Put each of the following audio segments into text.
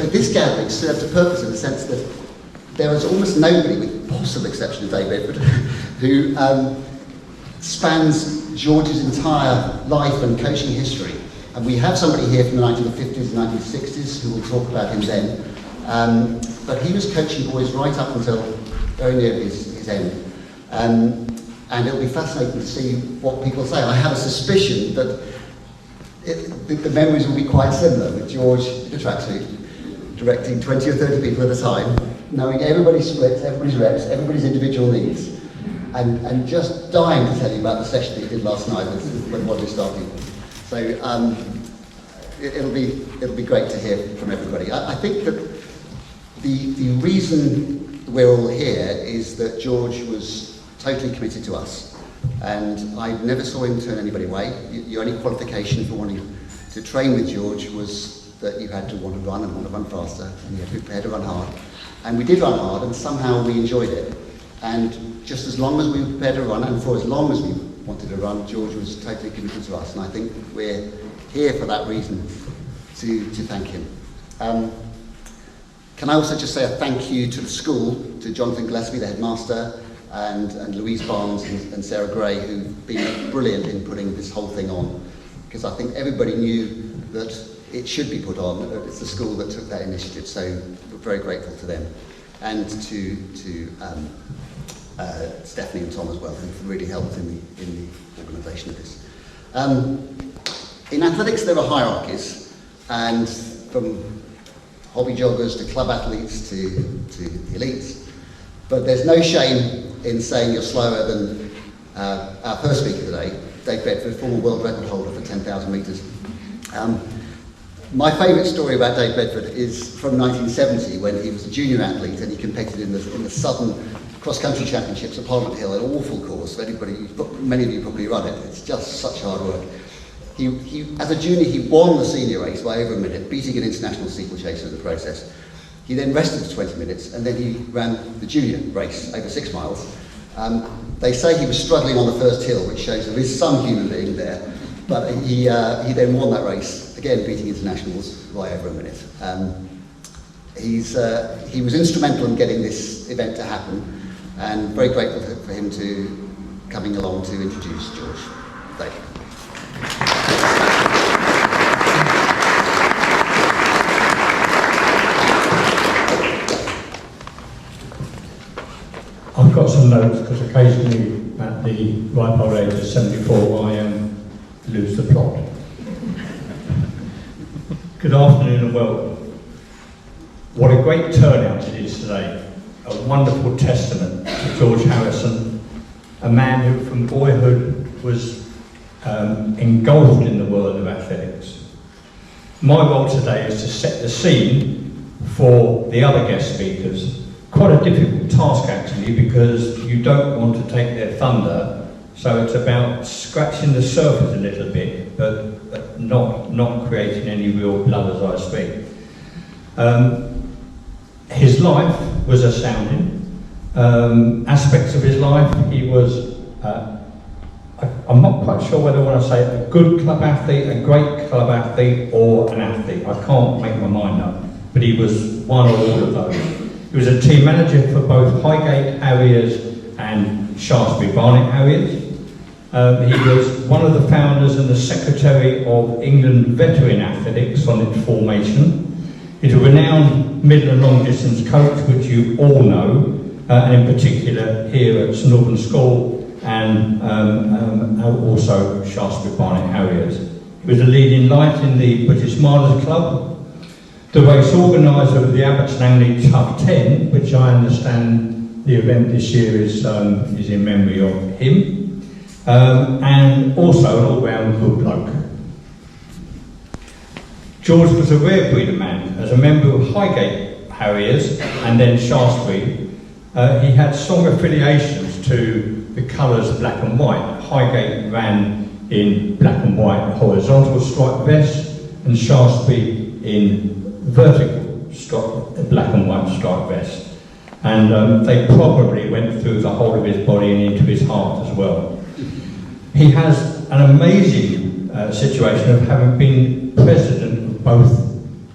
So this gathering served a purpose in the sense that there was almost nobody, with possible exception of Dave Bedford, who spans George's entire life and coaching history. And we have somebody here from the 1950s and 1960s who will talk about him then. But he was coaching boys right up until very near his end. And it'll be fascinating to see what people say. I have a suspicion that the memories will be quite similar, with George in a tracksuit, directing 20 or 30 people at a time, knowing everybody's splits, everybody's reps, everybody's individual needs, and just dying to tell you about the session that he did last night when one was starting. So it'll be great to hear from everybody. I think that the reason we're all here is that George was totally committed to us, and I never saw him turn anybody away. Your only qualification for wanting to train with George was that you had to want to run and want to run faster, and you had to be prepared to run hard. And we did run hard, and somehow we enjoyed it. And just as long as we were prepared to run, and for as long as we wanted to run, George was totally committed to us. And I think we're here for that reason, to thank him. Can I also just say a thank you to the school, to Jonathan Gillespie, the headmaster, and Louise Barnes and Sarah Gray, who've been brilliant in putting this whole thing on. Because I think everybody knew that it should be put on. It's the school that took that initiative, so we're very grateful to them. And to Stephanie and Tom as well, who've really helped in the organisation of this. In athletics, there are hierarchies, and from hobby joggers to club athletes to the elites. But there's no shame in saying you're slower than our first speaker today, Dave Bedford, former world record holder for 10,000 metres. My favourite story about Dave Bedford is from 1970, when he was a junior athlete and he competed in the Southern Cross-Country Championships at Parliament Hill, an awful course. Many of you probably run it. It's just such hard work. He, as a junior, he won the senior race by over a minute, beating an international steeplechaser in the process. He then rested for 20 minutes, and then he ran the junior race over 6 miles. They say he was struggling on the first hill, which shows there is some human being there. But he then won that race, again beating internationals by over a minute. He was instrumental in getting this event to happen, and very grateful for him to coming along to introduce George. Thank you. I've got some notes because occasionally at the ripe old age of 74 I lose the plot. Good afternoon and welcome. What a great turnout it is today. A wonderful testament to George Harrison, a man who from boyhood was engulfed in the world of athletics. My role today is to set the scene for the other guest speakers. Quite a difficult task actually, because you don't want to take their thunder, so it's about scratching the surface a little bit, but not creating any real blood as I speak. His life was astounding. Aspects of his life, he was, I'm not quite sure whether I want to say a good club athlete, a great club athlete, or an athlete. I can't make my mind up, but he was one or all of those. He was a team manager for both Highgate Harriers and Shaftesbury Barnet Harriers. He was one of the founders and the secretary of England Veteran Athletics on its formation. He's a renowned middle and long distance coach, which you all know, and in particular here at St Albans School and also Shaftesbury Barnet Harriers. He was a leading light in the British Milers Club, the race organiser of the Abbots Langley Tough 10, which I understand the event this year is in memory of him, and also an all-round good bloke. George was a rare breed of man. As a member of Highgate Harriers and then Shaftesbury, he had strong affiliations to the colours black and white. Highgate ran in black and white horizontal striped vest, and Shaftesbury in vertical black and white striped vest. And they probably went through the whole of his body and into his heart as well. He has an amazing situation of having been president of both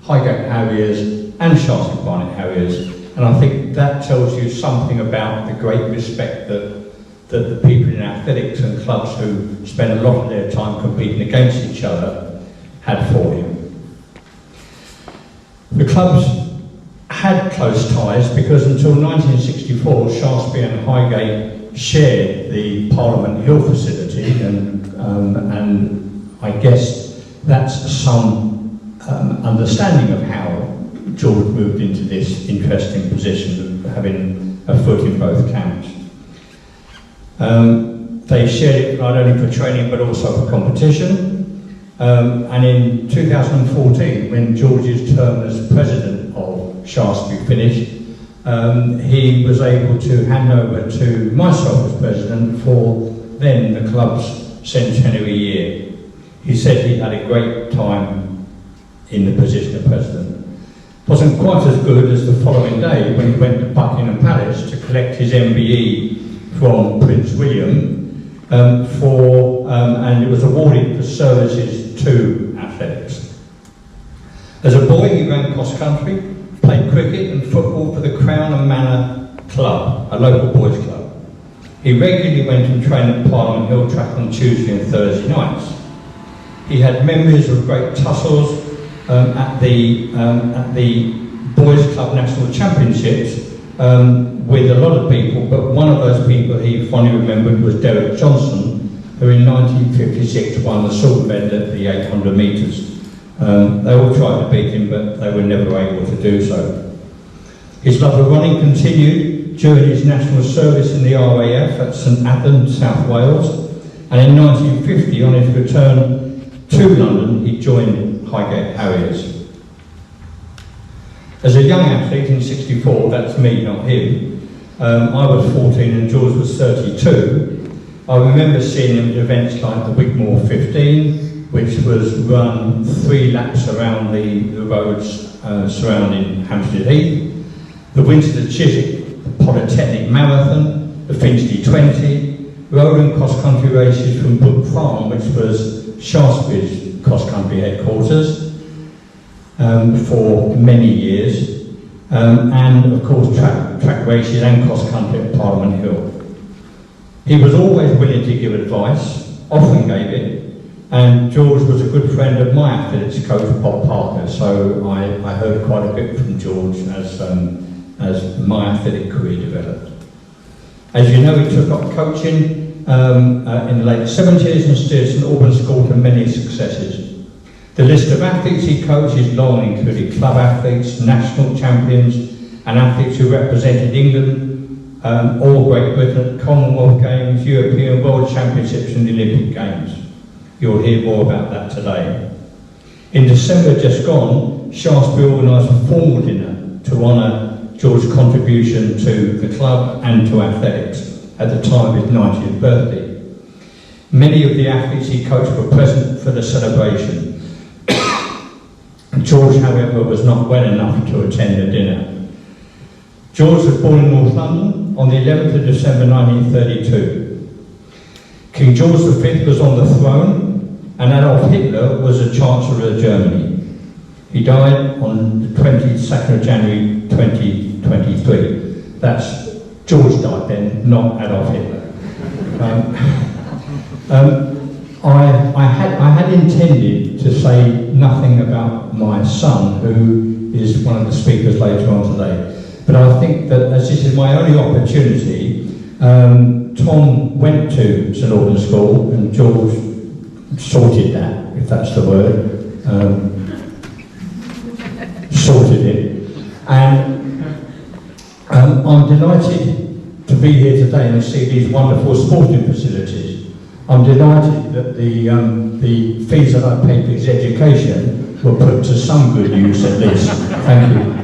Highgate Harriers and Shaftesbury Barnet Harriers, and I think that tells you something about the great respect that the people in athletics and clubs who spend a lot of their time competing against each other had for him. The clubs had close ties because until 1964 Shaftesbury and Highgate shared the Parliament Hill facility, and I guess that's some understanding of how George moved into this interesting position of having a foot in both camps. They shared it not only for training but also for competition. And in 2014, when George's term as president of Shaftesbury finished, he was able to hand over to myself as president for then the club's centenary year. He said he had a great time in the position of president. Wasn't quite as good as the following day when he went to Buckingham Palace to collect his MBE from Prince William, and it was awarded for services to athletics. As a boy, he ran cross country, played cricket and football for the Crown and Manor Club, a local boys' club. He regularly went and trained at Parliament Hill track on Tuesday and Thursday nights. He had memories of great tussles at the Boys Club National Championships with a lot of people, but one of those people he fondly remembered was Derek Johnson, who in 1956 won the silver medal at the 800 metres. They all tried to beat him, but they were never able to do so. His love of running continued during his national service in the RAF at St Athan, South Wales, and in 1950, on his return to London, he joined Highgate Harriers. As a young athlete in '64, that's me, not him, I was 14 and George was 32. I remember seeing him at events like the Wigmore 15, which was run 3 laps around the roads surrounding Hampstead Heath, the Winchester Chiswick Polytechnic Marathon, the Finchley 20, road and cross-country races from Brook Farm, which was Shaftesbury's cross-country headquarters, for many years, and of course track races and cross-country at Parliament Hill. He was always willing to give advice, often gave it, and George was a good friend of my athletics coach, Bob Parker, so I heard quite a bit from George as my athletic career developed. As you know, he took up coaching in the late 70s and steered St Albans School to many successes. The list of athletes he coached is long, including club athletes, national champions, and athletes who represented England or Great Britain at Commonwealth Games, European World Championships and the Olympic Games. You'll hear more about that today. In December just gone, Shaftesbury organised a formal dinner to honour George's contribution to the club and to athletics at the time of his 90th birthday. Many of the athletes he coached were present for the celebration. George, however, was not well enough to attend the dinner. George was born in North London on the 11th of December 1932. King George V was on the throne and Adolf Hitler was the Chancellor of Germany. He died on the 22nd of January 2023. That's George died then, not Adolf Hitler. I had intended to say nothing about my son, who is one of the speakers later on today. But I think that as this is my only opportunity, Tom went to St Albans School and George sorted that, if that's the word, sorted it. And I'm delighted to be here today and see these wonderful sporting facilities. I'm delighted that the fees that I paid for his education were put to some good use at least. Thank you.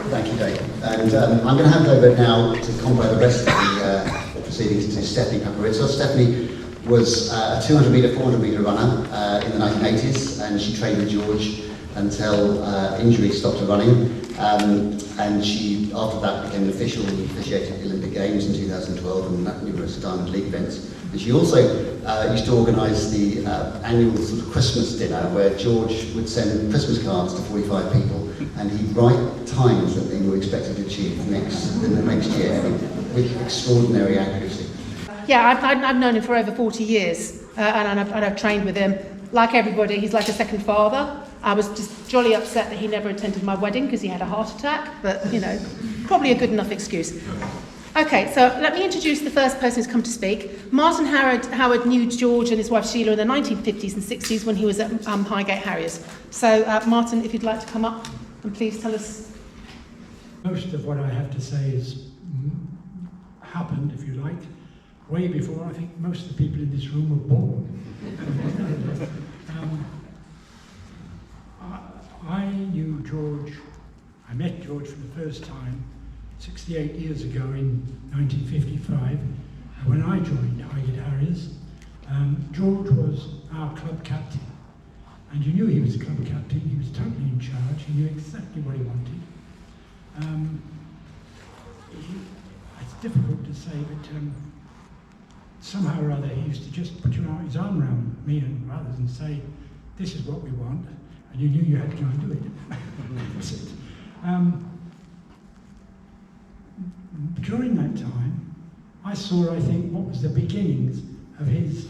Thank you, Dave. And I'm going to hand over now to convoy the rest of the proceedings to Stephanie Paparizzo. Stephanie was a 200 metre, 400 metre runner in the 1980s, and she trained with George until injury stopped her running, And she, after that, became an official and officiated the Olympic Games in 2012 and numerous Diamond League events. And she also used to organise the annual sort of Christmas dinner where George would send Christmas cards to 45 people and he'd write times that they were expected to achieve in the next year with extraordinary accuracy. Yeah, I've known him for over 40 years and I've trained with him. Like everybody, he's like a second father. I was just jolly upset that he never attended my wedding because he had a heart attack, but, you know, probably a good enough excuse. Okay, so let me introduce the first person who's come to speak. Martin Howard knew George and his wife Sheila in the 1950s and 60s when he was at Highgate Harriers. So, Martin, if you'd like to come up and please tell us. Most of what I have to say is happened, if you like, way before I think most of the people in this room were born. I knew George, I met George for the first time 68 years ago in 1955 when I joined Highgate Harriers. George was our club captain, and you knew he was club captain. He was totally in charge. He knew exactly what he wanted. It's difficult to say, but somehow or other he used to just put his arm around me and others and say, "This is what we want," and you knew you had to go and do it. That's it. During that time, I saw, I think, what was the beginnings of his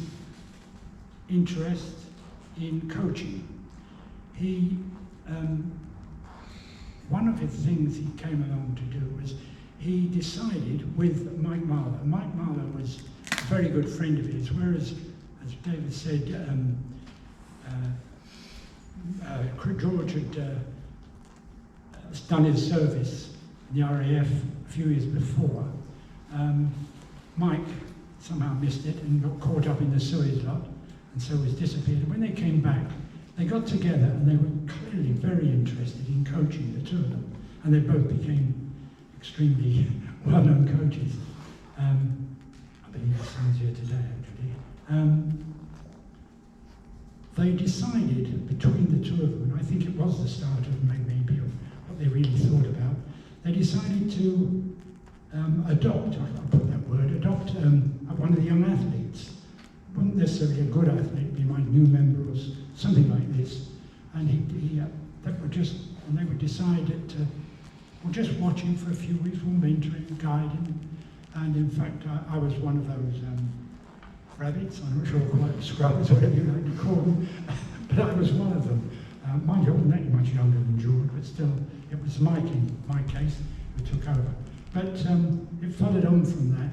interest in coaching. He, one of the things he came along to do was he decided with Mike Marlowe. Mike Marlowe was a very good friend of his, whereas, as David said, George had done his service in the RAF a few years before. Mike somehow missed it and got caught up in the Suez lot, and so was disappeared. When they came back, they got together and they were clearly very interested in coaching, the two of them, and they both became extremely well-known coaches. I believe his son's here today, actually. They decided between the two of them, and I think it was the start of maybe of what they really thought about, they decided to adopt one of the young athletes. Wasn't necessarily a good athlete, he might new member or something like this. And they would decide that we'll just watch him for a few weeks, we'll mentor him, guide him. And in fact, I was one of those rabbits, I'm not sure quite scrubs, whatever you like to call them, but I was one of them. Mind you, I wasn't that much younger than George, but still, it was Mike in my case who took over. But it followed on from that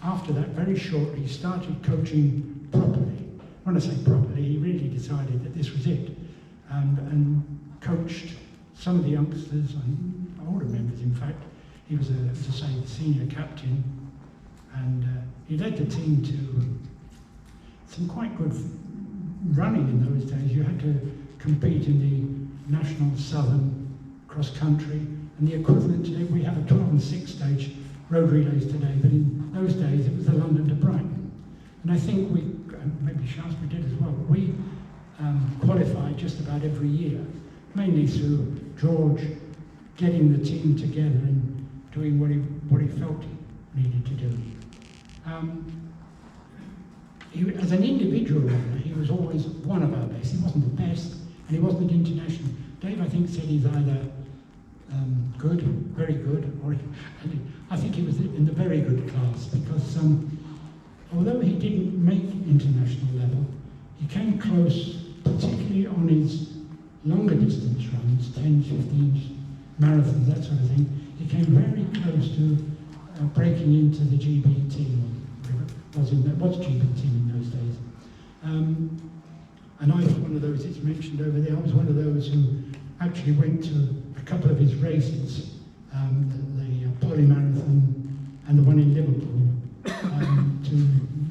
after that, very shortly, he started coaching properly. When I say properly, he really decided that this was it, and coached some of the youngsters, and older members in fact. He was, as I say, the senior captain, and he led the team to some quite good running in those days. You had to compete in the National Southern Cross Country, and the equivalent today, we have a 12 and 6 stage road relays today, but in those days it was the London to Brighton. And I think we, maybe Shaftesbury did as well, but we qualified just about every year, mainly through George getting the team together and doing what he felt he needed to do. As an individual runner, he was always one of our best. He wasn't the best, and he wasn't international. Dave, I think, said he's either good, very good, or I think he was in the very good class, because although he didn't make international level, he came close, particularly on his longer distance runs, 10, 15 marathons, that sort of thing. He came very close to breaking into the GB team. Was GB team in those days. And I was one of those, it's mentioned over there, I was one of those who actually went to a couple of his races, the Poly Marathon and the one in Liverpool,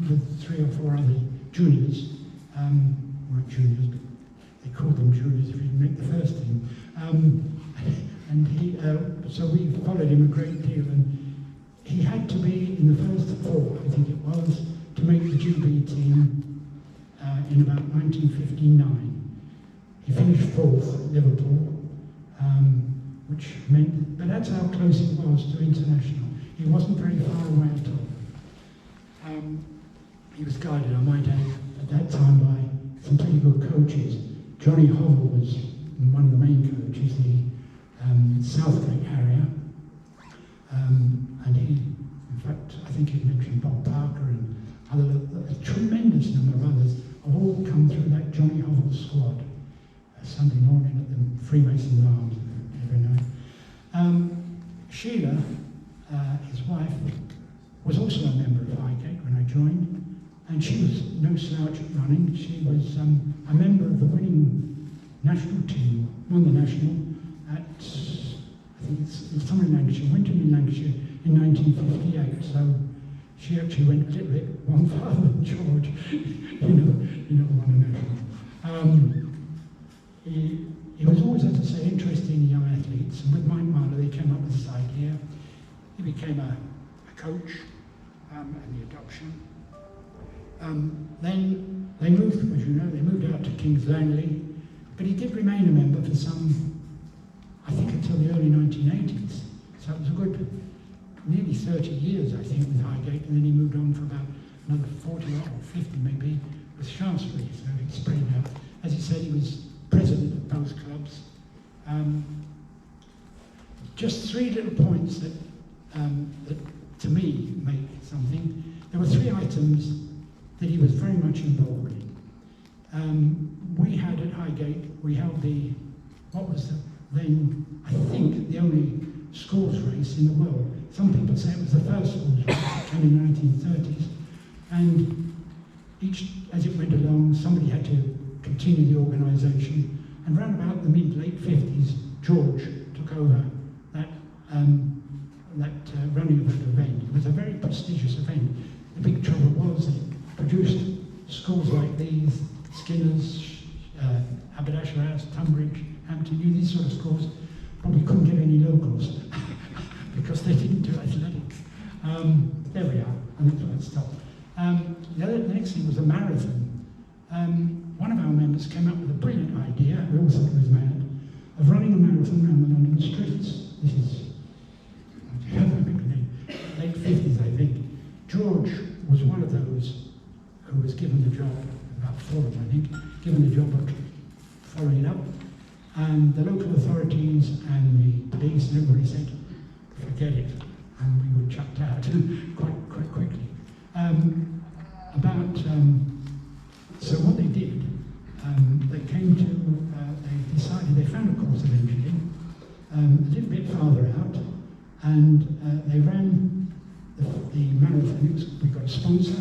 with 3 or 4 other juniors, weren't juniors, but they called them juniors if you didn't make the first team. And so we followed him a great deal, and he had to be in the first 4, I think it was, to make the GB team in about 1959. He finished 4th at Liverpool, which meant, but that's how close it was to international. He wasn't very far away at all. He was guided, I might add, at that time by some pretty good coaches. Johnny Hovell was one of the main coaches, the Southgate Harrier, and he, in fact, I think he mentioned Bob Parker and a tremendous number of others have all come through that Johnny Hovell squad. Sunday morning at the Freemasons Arms every night. Sheila, his wife, was also a member of Highgate when I joined, and she was no slouch at running. She was a member of the winning national team, won the national at, I think it's somewhere in Lancashire, Winton in Lancashire in 1958, so she actually went a little bit one farther than George, won a national. He was always, as I say, interested in young athletes, and with Mike Marler they came up with this idea. He became a coach and the adoption. Then they moved, as you know, they moved out to Kings Langley, but he did remain a member for some, I think, until the early 1980s. So it was a good, nearly 30 years, I think, with Highgate, and then he moved on for about another 40 or 50 maybe with Shaftesbury, so he spread out. As he said, he was president of both clubs. Just three little points that to me make something. There were three items that he was very much involved in. We had at Highgate, we held what was then, I think, the only schools race in the world. Some people say it was the first schools race that came in the 1930s. And as it went along, somebody had to continue the organisation, and around about the mid-late 50s, George took over that running of that event. It was a very prestigious event. The big trouble was that it produced schools like these, Skinner's, Haberdasher House, Tunbridge, Hampton, these sort of schools probably couldn't get any locals because they didn't do athletics. There we are, and that's where it stopped. The next thing was a marathon. One of our members came up with a brilliant idea, we all thought he was mad, of running a marathon around the London streets. This is, late 50s, I think. George was one of those who was given the job, about 4 of them, I think, given the job of following it up. And the local authorities and the police and everybody said, forget it, and we were chucked out quite quickly. So what they did, they came to, they decided, they found a course eventually, a little bit farther out, and they ran the marathon. We got a sponsor,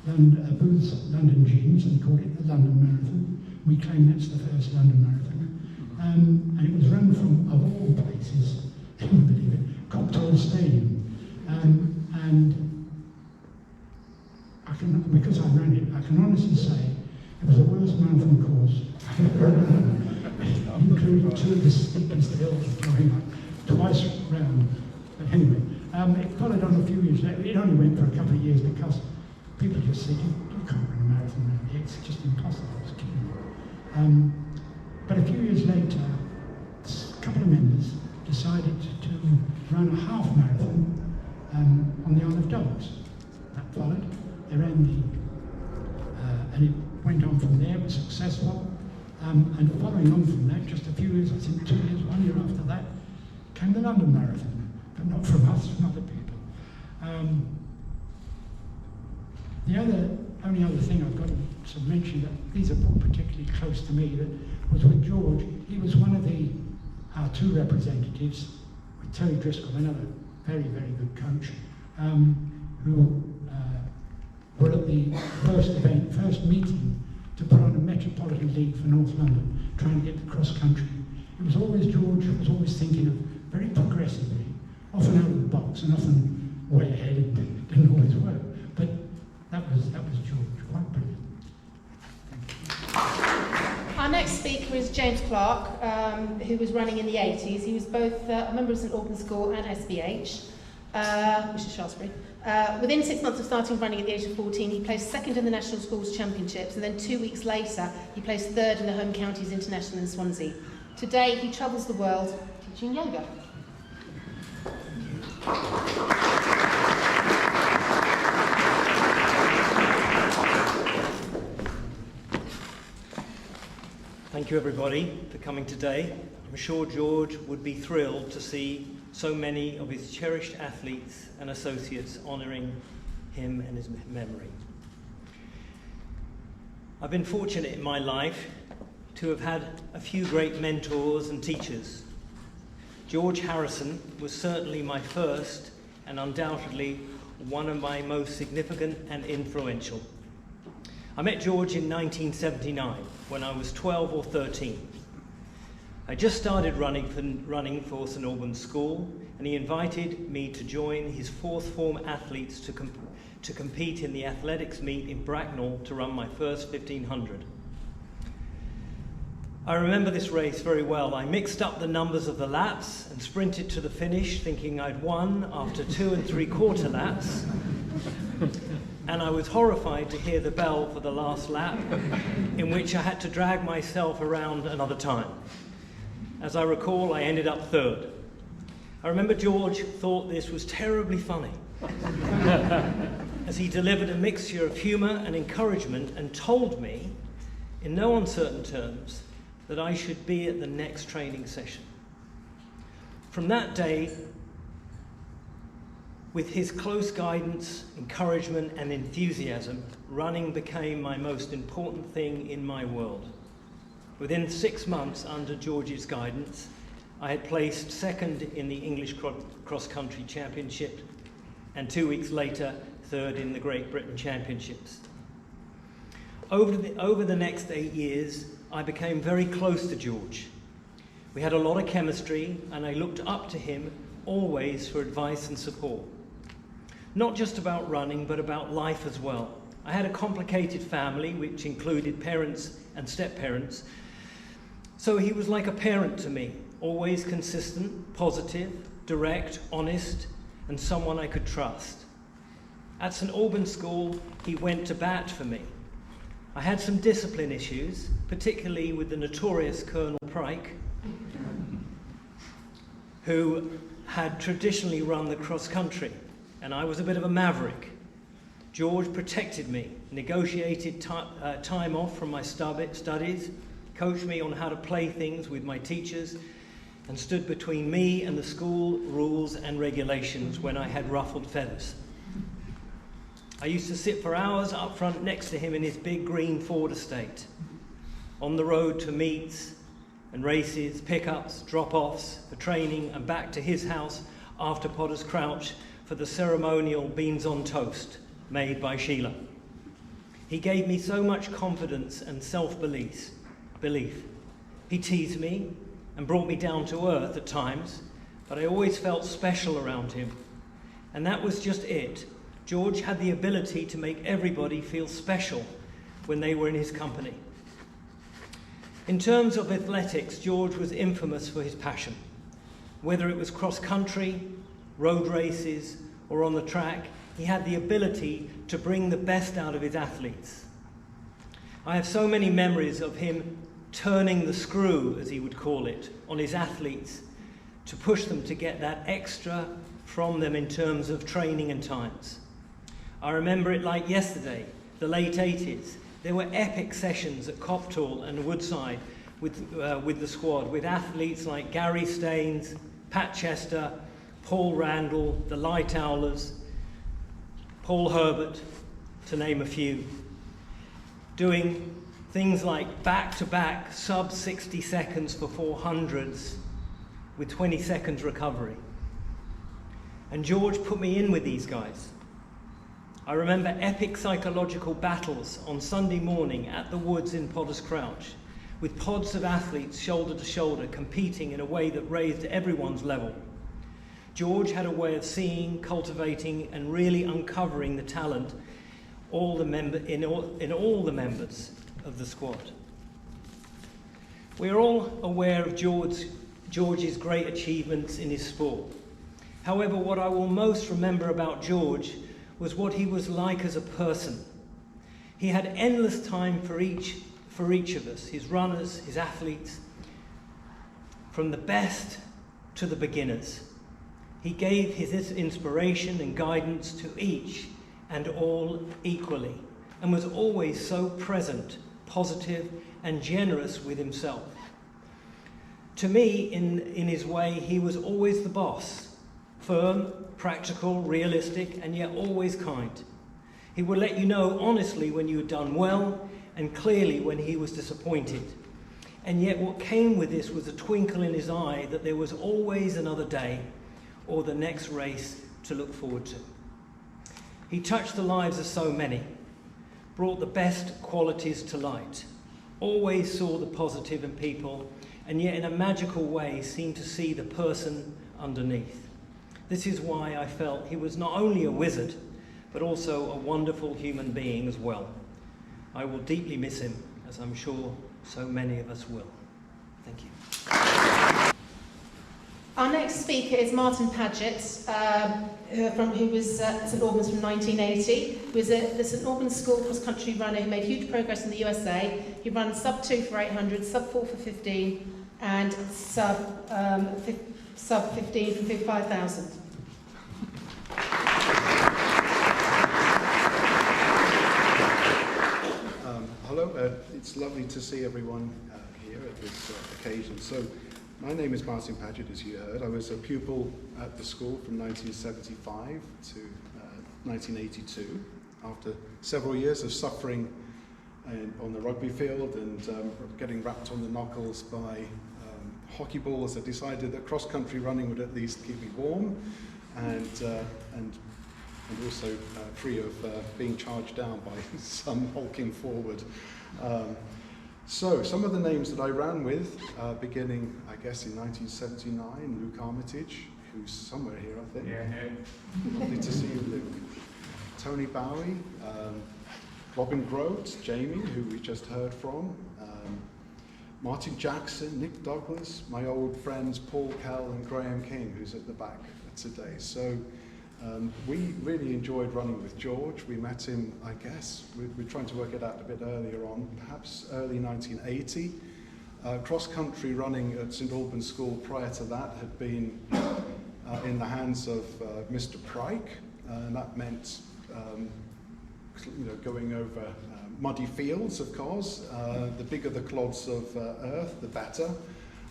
Booth's London Jeans, and called it the London Marathon. We claim that's the first London Marathon. And it was run from, of all places, can you believe it, Cocktail Stadium. And because I ran it, I can honestly say it was the worst marathon course I've ever run, including 2 of the steepest hills going up twice round. But anyway, it followed on a few years later. It only went for a couple of years because people just said, you can't run a marathon around here, it's just impossible, it's killing. But a few years later, a couple of members decided to run a half marathon on the Isle of Dogs. That followed. They ran and it went on from there, it was successful. And following on from that, just a few years, I think 2 years, 1 year after that, came the London Marathon, but not from us, from other people. The only other thing I've got to mention, that these are particularly close to me, that was with George. He was one of our 2 representatives, with Terry Driscoll, another very, very good coach, who were at the first meeting to put on a Metropolitan League for North London, trying to get the cross country. It was always George who was always thinking of very progressively, often out of the box and often way ahead. It didn't always work, but that was George, quite brilliant. Our next speaker is James Clark, who was running in the 80s. He was both a member of St Albans School and SBH, which is Shaftesbury. Within 6 months of starting running at the age of 14, he placed 2nd in the National Schools Championships, and then 2 weeks later, he placed 3rd in the Home Counties International in Swansea. Today, he travels the world teaching yoga. Thank you everybody for coming today. I'm sure George would be thrilled to see so many of his cherished athletes and associates honouring him and his memory. I've been fortunate in my life to have had a few great mentors and teachers. George Harrison was certainly my first and undoubtedly one of my most significant and influential. I met George in 1979 when I was 12 or 13. I just started running for St Albans School, and he invited me to join his fourth form athletes to compete in the athletics meet in Bracknell to run my first 1500. I remember this race very well. I mixed up the numbers of the laps and sprinted to the finish thinking I'd won after 2 3/4 laps. And I was horrified to hear the bell for the last lap, in which I had to drag myself around another time. As I recall, I ended up third. I remember George thought this was terribly funny, as he delivered a mixture of humour and encouragement and told me, in no uncertain terms, that I should be at the next training session. From that day, with his close guidance, encouragement and enthusiasm, running became my most important thing in my world. Within 6 months under George's guidance, I had placed second in the English cross-country championship and 2 weeks later, third in the Great Britain Championships. Over the next 8 years, I became very close to George. We had a lot of chemistry and I looked up to him always for advice and support. Not just about running, but about life as well. I had a complicated family, which included parents and step-parents. So he was like a parent to me, always consistent, positive, direct, honest, and someone I could trust. At St Albans School, he went to bat for me. I had some discipline issues, particularly with the notorious Colonel Pryke, who had traditionally run the cross-country, and I was a bit of a maverick. George protected me, negotiated time off from my studies, coached me on how to play things with my teachers, and stood between me and the school rules and regulations when I had ruffled feathers. I used to sit for hours up front next to him in his big green Ford estate, on the road to meets and races, pickups, drop-offs for training, and back to his house after Potter's Crouch for the ceremonial beans on toast made by Sheila. He gave me so much confidence and self-belief. He teased me and brought me down to earth at times, but I always felt special around him. And that was just it. George had the ability to make everybody feel special when they were in his company. In terms of athletics, George was infamous for his passion. Whether it was cross-country, road races, or on the track, he had the ability to bring the best out of his athletes. I have so many memories of him turning the screw, as he would call it, on his athletes to push them to get that extra from them in terms of training and times. I remember it like yesterday, the late 80s. There were epic sessions at Copthall and Woodside with the squad, with athletes like Gary Staines, Pat Chester, Paul Randall, the Light Owlers, Paul Herbert, to name a few, doing things like back-to-back sub 60 seconds for 400s with 20 seconds recovery. And George put me in with these guys. I remember epic psychological battles on Sunday morning at the Woods in Potter's Crouch, with pods of athletes shoulder to shoulder competing in a way that raised everyone's level. George had a way of seeing, cultivating, and really uncovering the talent in all the members of the squad. We are all aware of George's great achievements in his sport. However, what I will most remember about George was what he was like as a person. He had endless time for each of us, his runners, his athletes, from the best to the beginners. He gave his inspiration and guidance to each and all equally, and was always so present, positive, and generous with himself. To me, in his way, he was always the boss, firm, practical, realistic, and yet always kind. He would let you know honestly when you had done well, and clearly when he was disappointed. And yet what came with this was a twinkle in his eye that there was always another day or the next race to look forward to. He touched the lives of so many, brought the best qualities to light, always saw the positive in people, and yet in a magical way seemed to see the person underneath. This is why I felt he was not only a wizard, but also a wonderful human being as well. I will deeply miss him, as I'm sure so many of us will. Thank you. Our next speaker is Martin Paget, who was at St Albans from 1980. He was at the St Albans School cross-country runner who made huge progress in the USA. He ran sub 2 for 800, sub 4 for 15, and sub 15 for 5,000. Hello, it's lovely to see everyone here at this occasion. So, my name is Martin Paget, as you heard. I was a pupil at the school from 1975 to 1982. After several years of suffering on the rugby field and getting wrapped on the knuckles by hockey balls, I decided that cross-country running would at least keep me warm and also free of being charged down by some hulking forward. So some of the names that I ran with, beginning, I guess, in 1979, Luke Armitage, who's somewhere here, I think. Yeah. Lovely to see you, Luke. Tony Bowie, Robin Grote, Jamie, who we just heard from, Martin Jackson, Nick Douglas, my old friends Paul Kell and Graham King, who's at the back today. So we really enjoyed running with George. We met him, I guess, we're trying to work it out a bit earlier on, perhaps early 1980. Cross-country running at St Albans School prior to that had been in the hands of Mr. Pryke, and that meant going over muddy fields, of course. The bigger the clods of earth, the better.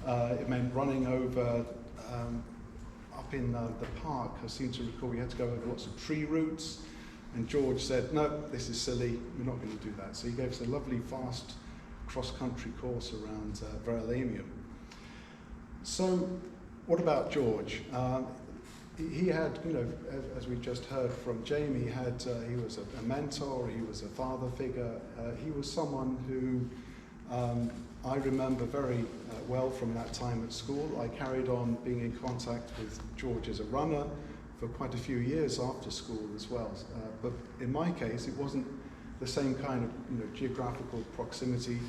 It meant running over up in the park. I seem to recall we had to go over lots of tree roots, and George said, no, this is silly, we're not going to do that. So he gave us a lovely fast cross-country course around Verulamium. So what about George? He had, as we just heard from Jamie, he was a mentor, he was a father figure, he was someone who I remember very well from that time at school. I carried on being in contact with George as a runner for quite a few years after school as well. But in my case, it wasn't the same kind of geographical proximity.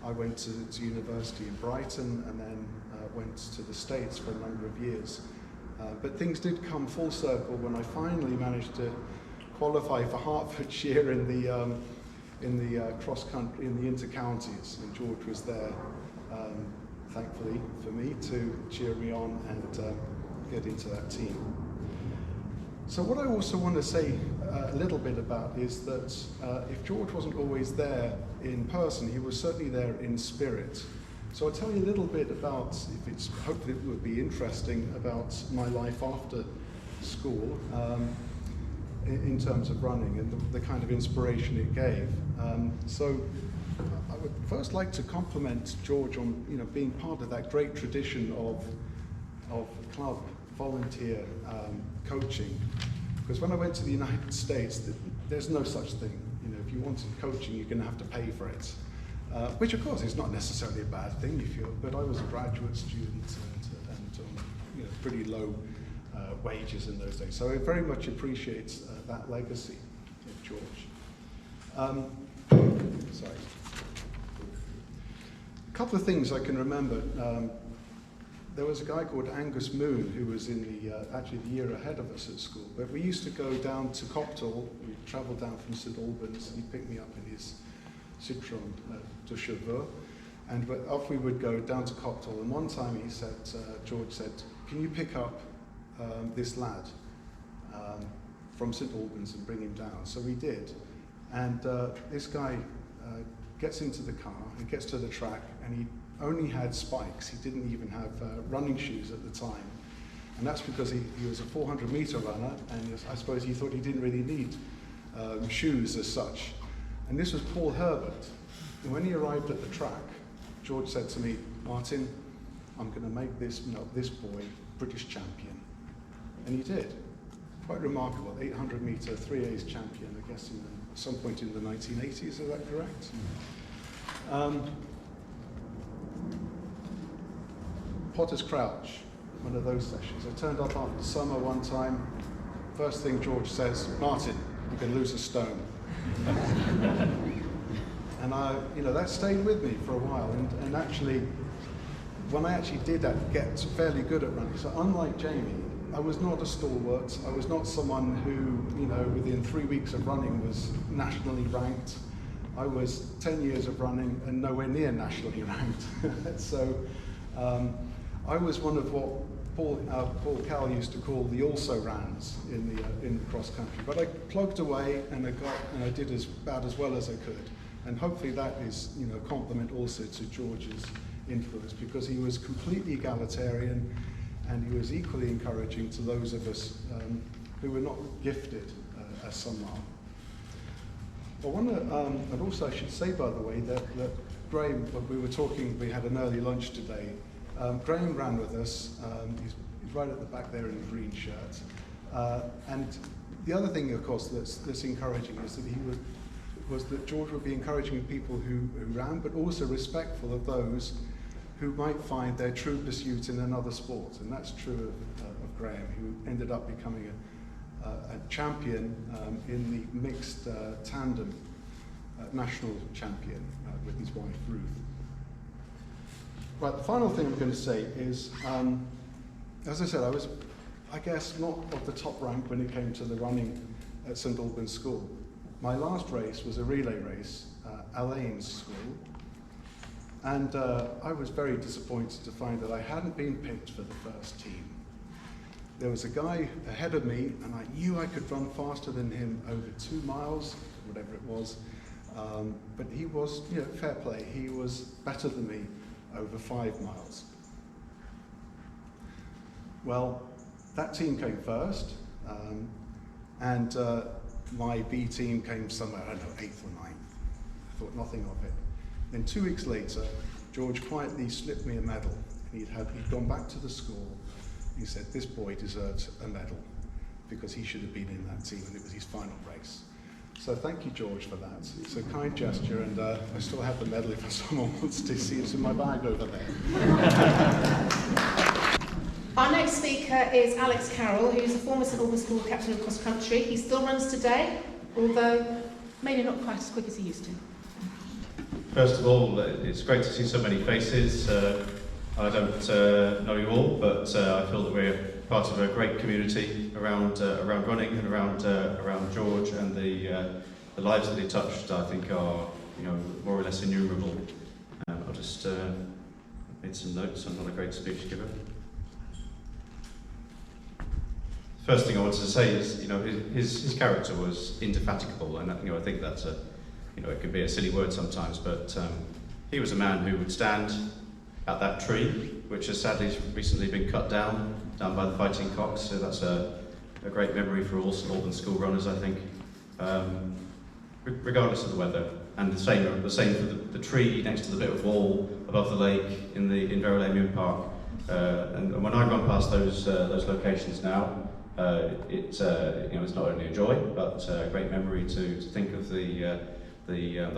I went to university in Brighton and then went to the States for a number of years. But things did come full circle when I finally managed to qualify for Hertfordshire in the cross country, in the inter-counties, and George was there, thankfully for me, to cheer me on and get into that team. So what I also want to say a little bit about is that if George wasn't always there in person, he was certainly there in spirit. So I'll tell you a little bit about, hopefully it would be interesting, about my life after school in terms of running and the kind of inspiration it gave. So I would first like to compliment George on being part of that great tradition of club volunteer coaching. Because when I went to the United States, there's no such thing. If you wanted coaching, you're going to have to pay for it. Which of course is not necessarily a bad thing, but I was a graduate student and pretty low wages in those days. So I very much appreciate that legacy of George. Sorry. A couple of things I can remember. There was a guy called Angus Moon who was in actually the year ahead of us at school. But we used to go down to Copthall. We'd travel down from St Albans. He'd pick me up in his Citroën de Cheveux, and off we would go down to Copthall. And one time he said, George said, "Can you pick up this lad from St Albans and bring him down. So we did. And this guy gets into the car and gets to the track, and he only had spikes. He didn't even have running shoes at the time. And that's because he was a 400-metre runner, and I suppose he thought he didn't really need shoes as such. And this was Paul Herbert. And when he arrived at the track, George said to me, "Martin, I'm going to make this boy British champion." And he did. Quite remarkable, 800-metre 3A's champion, I guess, at some point in the 1980s, is that correct? Potter's Crouch, one of those sessions. I turned up after summer one time. First thing George says, "Martin, you can lose a stone." And that stayed with me for a while. And actually, when I actually did get fairly good at running, so unlike Jamie, I was not a stalwart. I was not someone who, within 3 weeks of running was nationally ranked. I was 10 years of running and nowhere near nationally ranked. So I was one of what Paul Cal used to call the also-rans in cross country. But I plugged away and I did as well as I could. And hopefully that is, a compliment also to George's influence, because he was completely egalitarian, and he was equally encouraging to those of us who were not gifted as some are. And also I should say, by the way, that Graham, we had an early lunch today. Graham ran with us. He's right at the back there in the green shirt. And the other thing, of course, that's encouraging is that was that George would be encouraging people who ran, but also respectful of those who might find their true pursuit in another sport. And that's true of Graham, who ended up becoming a champion in the mixed tandem, national champion with his wife, Ruth. Right, the final thing I'm going to say is, as I said, I was, I guess, not of the top rank when it came to the running at St Albans School. My last race was a relay race, Elaine's school, and I was very disappointed to find that I hadn't been picked for the first team. There was a guy ahead of me, and I knew I could run faster than him over 2 miles, whatever it was, but he was, fair play, he was better than me over 5 miles. Well, that team came first, and my B team came somewhere, I don't know, 8th or 9th. I thought nothing of it. Then 2 weeks later, George quietly slipped me a medal. He'd gone back to the school. He said, "This boy deserves a medal because he should have been in that team, and it was his final race." So thank you, George, for that. It's a kind gesture, and I still have the medal if someone wants to see it. It's in my bag over there. Our next speaker is Alex Carroll, who's a former St Albans School captain of cross country. He still runs today, although maybe not quite as quick as he used to. First of all, it's great to see so many faces. I don't know you all, but I feel that we're part of a great community around running and around George, and the lives that he touched, I think, are more or less innumerable. I'll just made some notes. I'm not a great speech giver. First thing I wanted to say is, his character was indefatigable, and I think that's it can be a silly word sometimes, but he was a man who would stand at that tree, which has sadly recently been cut down by the Fighting Cocks. So that's a great memory for all St Albans school runners, I think, regardless of the weather. And the same for the tree next to the bit of wall above the lake in Verulamium Park. And when I run past those locations now, it's not only a joy, but a great memory to think of the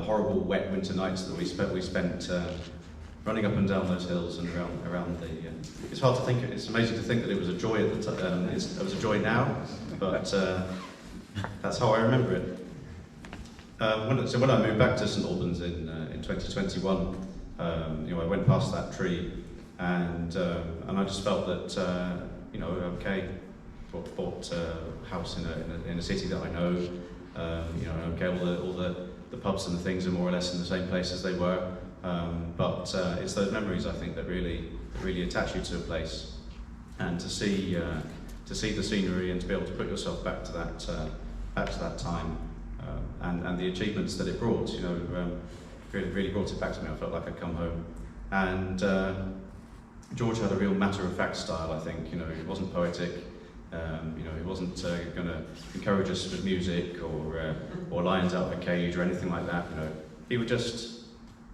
horrible wet winter nights that we spent running up and down those hills and around the. It's hard to think. It's amazing to think that it was a joy at the time. It was a joy now, but that's how I remember it. When I moved back to St Albans in 2021, I went past that tree, and I just felt that okay. Bought a house in a city that I know. Okay, all the pubs and the things are more or less in the same place as they were. But it's those memories, I think, that really attach you to a place, and to see see the scenery and to be able to put yourself back to that time, and the achievements that it brought. You know, really brought it back to me. I felt like I'd come home. And George had a real matter-of-fact style, I think. You know, he wasn't poetic. You know, he wasn't going to encourage us with music or lions out of a cage or anything like that. You know, he would just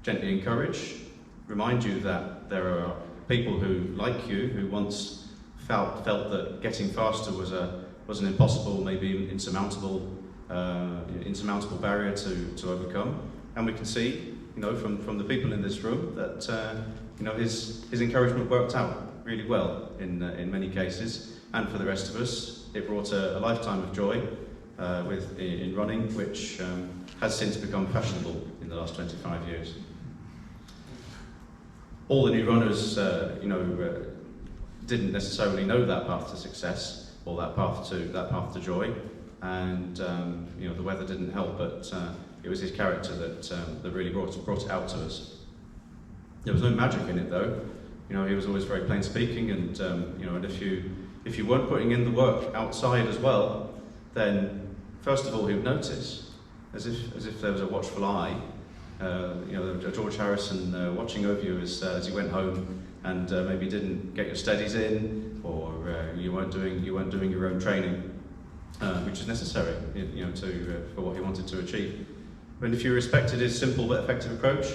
gently encourage, remind you that there are people who, like you, who once felt that getting faster was an impossible, maybe insurmountable barrier to overcome. And we can see, you know, from the people in this room that you know, his encouragement worked out really well in many cases. And for the rest of us, it brought a lifetime of joy in running, which has since become fashionable in the last 25 years. All the new runners, you know, didn't necessarily know that path to success or that path to joy, and you know, the weather didn't help, but it was his character that really brought it out to us. There was no magic in it, though. You know, he was always very plain speaking, and you know, and if you weren't putting in the work outside as well, then first of all he would notice, as if there was a watchful eye. You know, George Harrison watching over you as you went home, and maybe didn't get your studies in, or you weren't doing your own training, which is necessary, you know, for what he wanted to achieve. And if you respected his simple but effective approach,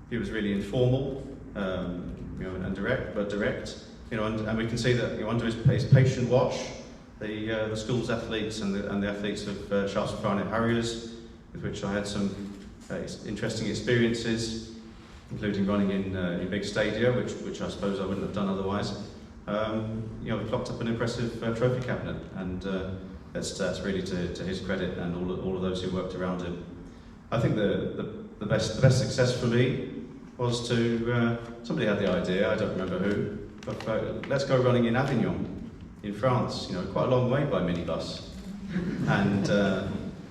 he was really informal, you know, and direct. You know, and we can see that, you know, under his patient watch, the school's athletes and the athletes of Shaftesbury Barnet Harriers, with which I had some interesting experiences, including running in big stadia, which I suppose I wouldn't have done otherwise. You know, clocked up an impressive trophy cabinet, and that's really to his credit and all of those who worked around him. I think the best success for me was to somebody had the idea, I don't remember who, but let's go running in Avignon, in France. You know, quite a long way by minibus, and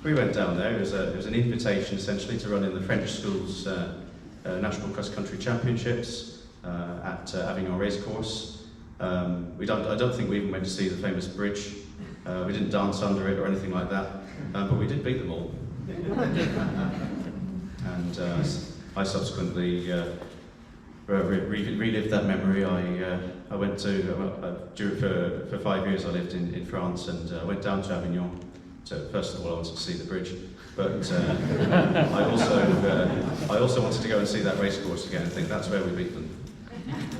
we went down there. It was an invitation essentially to run in the French school's national cross-country championships at Avignon Racecourse. I don't think we even went to see the famous bridge. We didn't dance under it or anything like that, but we did beat them all. And I subsequently relived that memory. I went for 5 years I lived in France, and I went down to Avignon. So first of all, I wanted to see the bridge, but I also wanted to go and see that racecourse again and think that's where we beat them.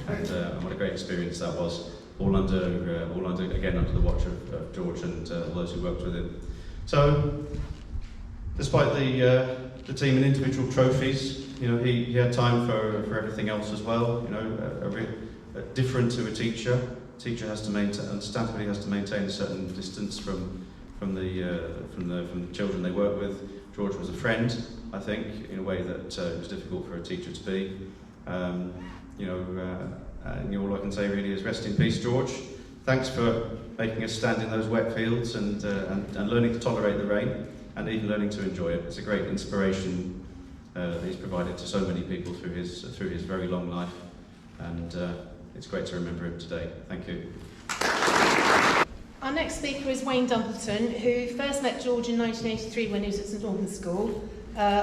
And what a great experience that was, all under the watch of George and all those who worked with him. So, despite the team and individual trophies, you know, he had time for everything else as well. You know, different to a teacher. A teacher has to understandably has to maintain a certain distance from the children they work with. George was a friend, I think, in a way that it was difficult for a teacher to be. You know, and all I can say really is rest in peace, George. Thanks for making us stand in those wet fields and learning to tolerate the rain, and even learning to enjoy it. It's a great inspiration that he's provided to so many people through his very long life, and it's great to remember him today. Thank you. Our next speaker is Wayne Dumpleton, who first met George in 1983 when he was at St Albans School.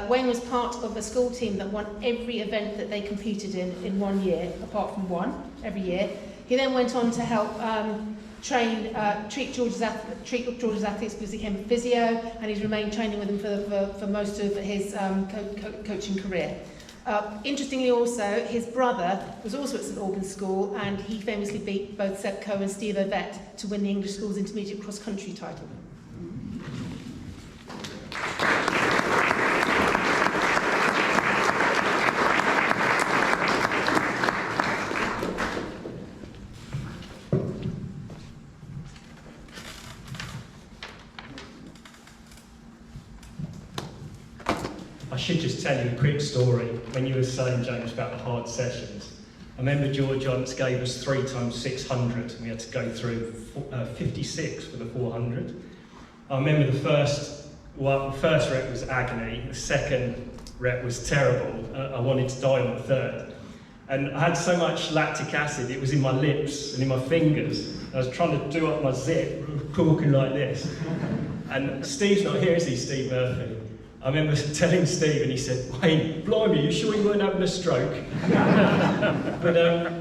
Wayne was part of a school team that won every event that they competed in 1 year, apart from one, every year. He then went on to help treat George's athletes because he became a physio, and he's remained training with them for most of his coaching career. Interestingly also, his brother was also at St Albans School, and he famously beat both Seb Coe and Steve Ovett to win the English School's intermediate cross-country title. I should just tell you a quick story. When you were saying, James, about the hard sessions, I remember George once gave us 3 times 600, and we had to go through 56 for the 400. I remember the first rep was agony, the second rep was terrible. I wanted to die on the third. And I had so much lactic acid, it was in my lips and in my fingers. I was trying to do up my zip, talking like this. And Steve's not here, is he, Steve Murphy? I remember telling Steve, and he said, "Wayne, blimey, you sure you weren't having a stroke?" But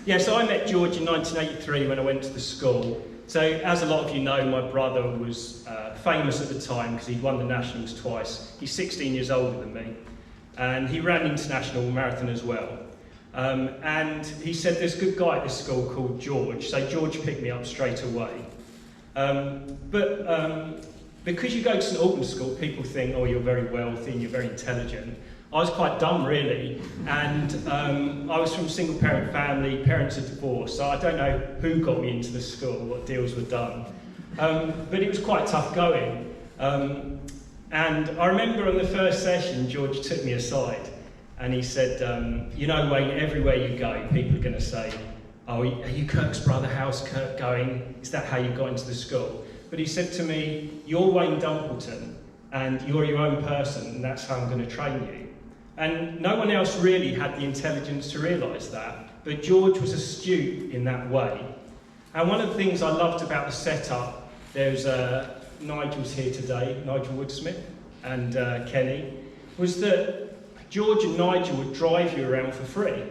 yeah, so I met George in 1983 when I went to the school. So, as a lot of you know, my brother was famous at the time because he'd won the Nationals twice. He's 16 years older than me. And he ran international marathon as well. And he said, "There's a good guy at this school called George." So George picked me up straight away. Because you go to St Albans School, people think, "Oh, you're very wealthy and you're very intelligent." I was quite dumb, really, and I was from a single-parent family, parents are divorced, so I don't know who got me into the school, what deals were done. But it was quite tough going. And I remember on the first session, George took me aside, and he said, "You know, Wayne, everywhere you go, people are going to say, 'Oh, are you Kirk's brother? How's Kirk going? Is that how you got into the school?' But he said to me, 'You're Wayne Dumpleton, and you're your own person, and that's how I'm going to train you.' And no one else really had the intelligence to realise that, but George was astute in that way. And one of the things I loved about the setup, there's Nigel's here today, Nigel Woodsmith, and Kenny, was that George and Nigel would drive you around for free.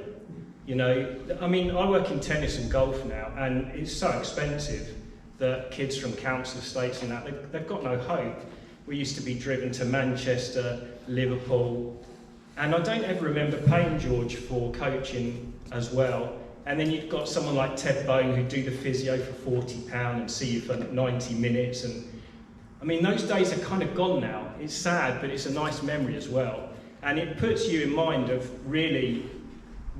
You know, I mean, I work in tennis and golf now, and it's so expensive that kids from council estates and that, they've got no hope. We used to be driven to Manchester, Liverpool, and I don't ever remember paying George for coaching as well. And then you've got someone like Ted Bone who'd do the physio for £40 and see you for 90 minutes. And I mean, those days are kind of gone now. It's sad, but it's a nice memory as well. And it puts you in mind of really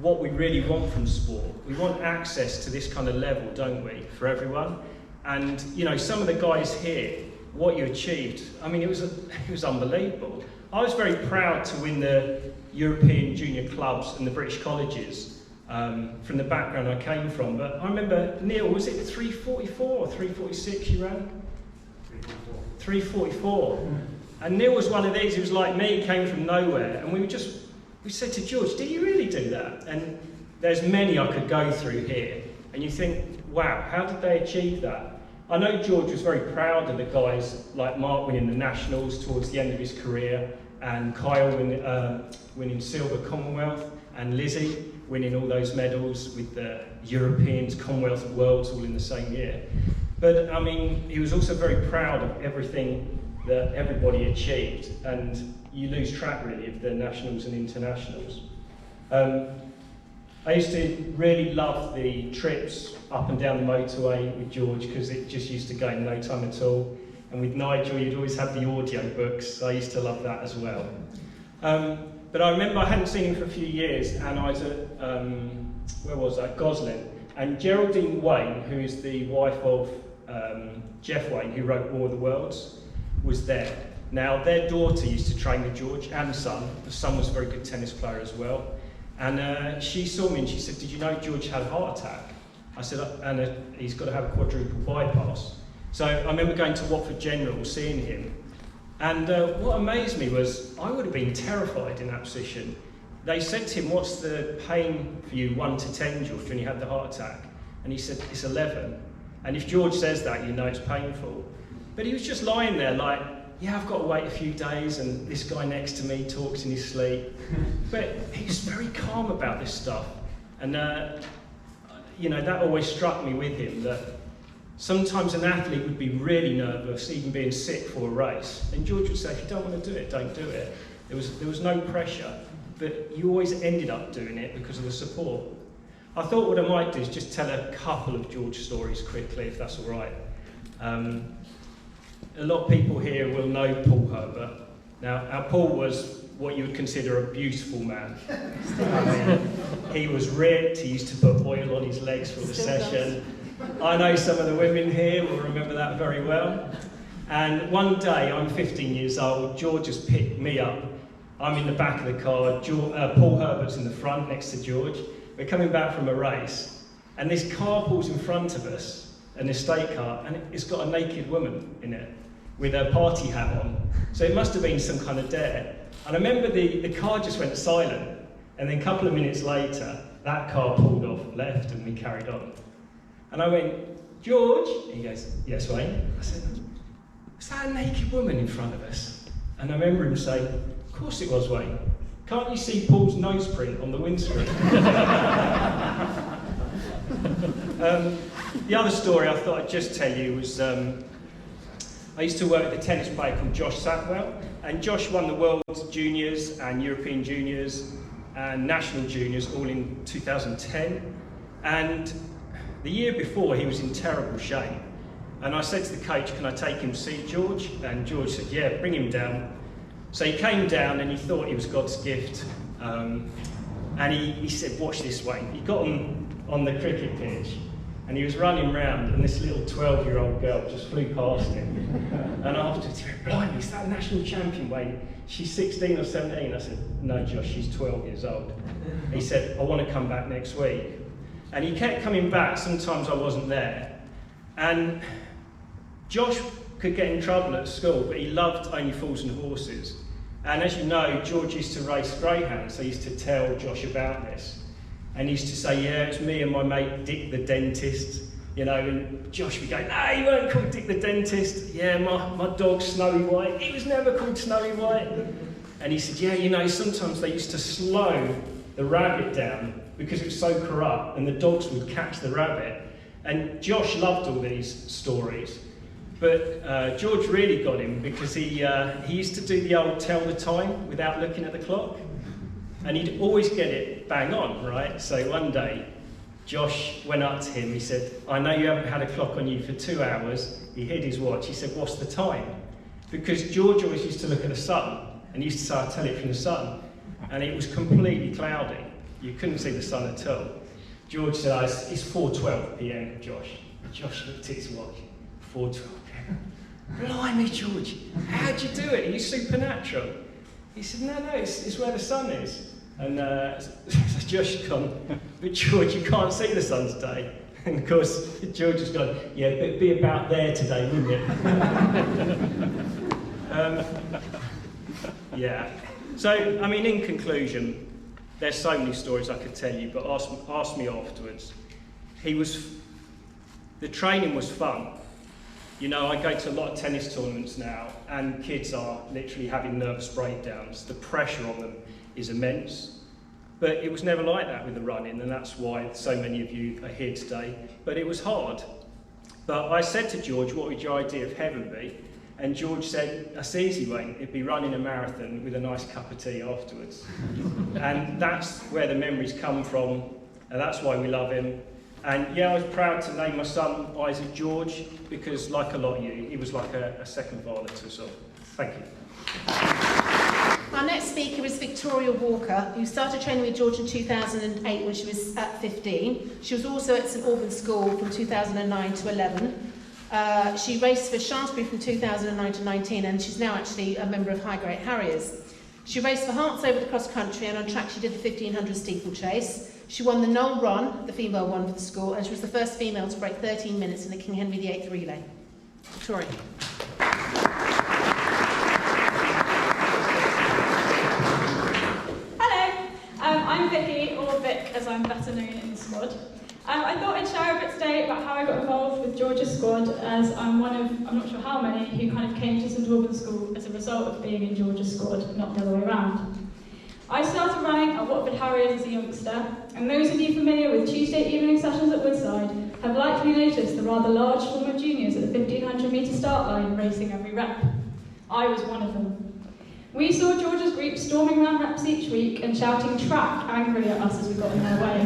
what we really want from sport. We want access to this kind of level, don't we, for everyone? And, you know, some of the guys here, what you achieved, I mean, it was unbelievable. I was very proud to win the European junior clubs and the British colleges from the background I came from. But I remember, Neil, was it 3:44 or 3:46 you ran? 3:44. And Neil was one of these, he was like me, came from nowhere. And we said to George, "Did you really do that?" And there's many I could go through here. And you think, wow, how did they achieve that? I know George was very proud of the guys like Mark winning the Nationals towards the end of his career, and Kyle winning silver Commonwealth, and Lizzie winning all those medals with the Europeans, Commonwealth, Worlds all in the same year. But I mean, he was also very proud of everything that everybody achieved, and you lose track really of the nationals and internationals. I used to really love the trips up and down the motorway with George because it just used to go in no time at all. And with Nigel, you'd always have the audio books. I used to love that as well. But I remember I hadn't seen him for a few years, and I was at, where was I? Goslin. And Geraldine Wayne, who is the wife of Jeff Wayne, who wrote War of the Worlds, was there. Now, their daughter used to train with George, and son. The son was a very good tennis player as well. And she saw me and she said, "Did you know George had a heart attack?" I said, "And he's got to have a quadruple bypass." So I remember going to Watford General, seeing him. And what amazed me was I would have been terrified in that position. They said to him, "What's the pain for you, 1 to 10, George, when you had the heart attack?" And he said, "It's 11. And if George says that, you know it's painful. But he was just lying there like, "Yeah, I've got to wait a few days, and this guy next to me talks in his sleep." But he's very calm about this stuff. And, you know, that always struck me with him, that sometimes an athlete would be really nervous, even being sick for a race. And George would say, "If you don't want to do it, don't do it." There was no pressure, but you always ended up doing it because of the support. I thought what I might do is just tell a couple of George stories quickly, if that's all right. A lot of people here will know Paul Herbert. Now, our Paul was what you would consider a beautiful man. I mean, he was ripped, he used to put oil on his legs for the session. I know some of the women here will remember that very well. And one day, I'm 15 years old, George has picked me up. I'm in the back of the car, Paul Herbert's in the front next to George. We're coming back from a race, and this car pulls in front of us, an estate car, and it's got a naked woman in it with a party hat on. So it must have been some kind of dare. And I remember the car just went silent, and then a couple of minutes later, that car pulled off left and we carried on. And I went, George? He goes, yes, Wayne. I said, was that a naked woman in front of us? And I remember him saying, of course it was, Wayne. Can't you see Paul's nose print on the windscreen? The other story I thought I'd just tell you was, I used to work with a tennis player called Josh Satwell, and Josh won the World's Juniors and European Juniors and National Juniors all in 2010. And the year before, he was in terrible shape. And I said to the coach, can I take him to see George? And George said, yeah, bring him down. So he came down and he thought he was God's gift. And he said, watch this, Wayne. He got on the cricket pitch and he was running round and this little 12-year-old girl just flew past him. And afterwards he went, blimey, is that a national champion, Wayne? She's 16 or 17. I said, no, Josh, she's 12 years old. He said, I want to come back next week. And he kept coming back. Sometimes I wasn't there. And Josh could get in trouble at school, but he loved Only Fools and Horses. And as you know, George used to race greyhounds, so he used to tell Josh about this. And he used to say, yeah, it's me and my mate Dick the dentist. You know, and Josh would go, no, you weren't called Dick the dentist. Yeah, my dog Snowy White, he was never called Snowy White. And he said, yeah, you know, sometimes they used to slow the rabbit down because it was so corrupt, and the dogs would catch the rabbit. And Josh loved all these stories. But George really got him because he used to do the old tell the time without looking at the clock. And he'd always get it bang on, right? So one day, Josh went up to him, he said, I know you haven't had a clock on you for 2 hours. He hid his watch, he said, what's the time? Because George always used to look at the sun, and he used to say, I'll tell it from the sun. And it was completely cloudy. You couldn't see the sun at all. George said, oh, it's 4:12 p.m, Josh. Josh looked at his watch, 4:12 p.m. Blimey, George, how'd you do it? Are you supernatural? He said, no, it's where the sun is. And Josh gone, but George, you can't see the sun today. And of course, George has gone, yeah, but it'd be about there today, wouldn't it? Yeah. So, I mean, in conclusion, there's so many stories I could tell you, but ask me afterwards. The training was fun. You know, I go to a lot of tennis tournaments now, and kids are literally having nervous breakdowns. The pressure on them is immense. But it was never like that with the running, and that's why so many of you are here today. But it was hard. But I said to George, what would your idea of heaven be? And George said, that's easy, Wayne. It'd be running a marathon with a nice cup of tea afterwards. And that's where the memories come from, and that's why we love him. And yeah, I was proud to name my son Isaac George, because like a lot of you, he was like a second father to us all. Thank you. Our next speaker is Victoria Walker, who started training with George in 2008 when she was at 15. She was also at St Albans School from 2009 to 11. She raced for Shaftesbury from 2009 to 19, and she's now actually a member of Highgate Harriers. She raced for Hearts over the cross country, and on track she did the 1500 steeplechase. She won the Knoll Run, the female one for the school, and she was the first female to break 13 minutes in the King Henry VIII relay. Victoria. I'm Vicky, or Vic as I'm better known in the squad. I thought I'd share a bit today about how I got involved with George's squad, as I'm one of, I'm not sure how many, who kind of came to St Albans School as a result of being in George's squad, not the other way around. I started running at Watford Harriers as a youngster, and those of you familiar with Tuesday evening sessions at Woodside have likely noticed the rather large form of juniors at the 1500 metre start line racing every rep. I was one of them. We saw George's group storming around reps each week and shouting track angrily at us as we got in their way.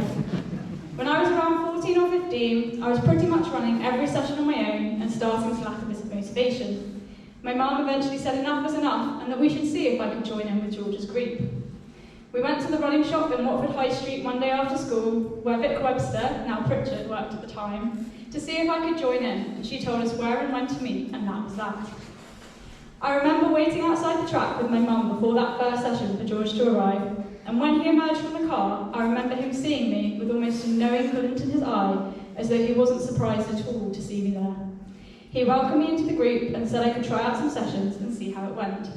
When I was around 14 or 15, I was pretty much running every session on my own and starting to lack a bit of motivation. My mum eventually said enough was enough and that we should see if I could join in with George's group. We went to the running shop in Watford High Street one day after school, where Vic Webster, now Pritchard, worked at the time, to see if I could join in, and she told us where and when to meet, and that was that. I remember waiting outside the track with my mum before that first session for George to arrive, and when he emerged from the car, I remember him seeing me with almost a knowing glint in his eye, as though he wasn't surprised at all to see me there. He welcomed me into the group and said I could try out some sessions and see how it went.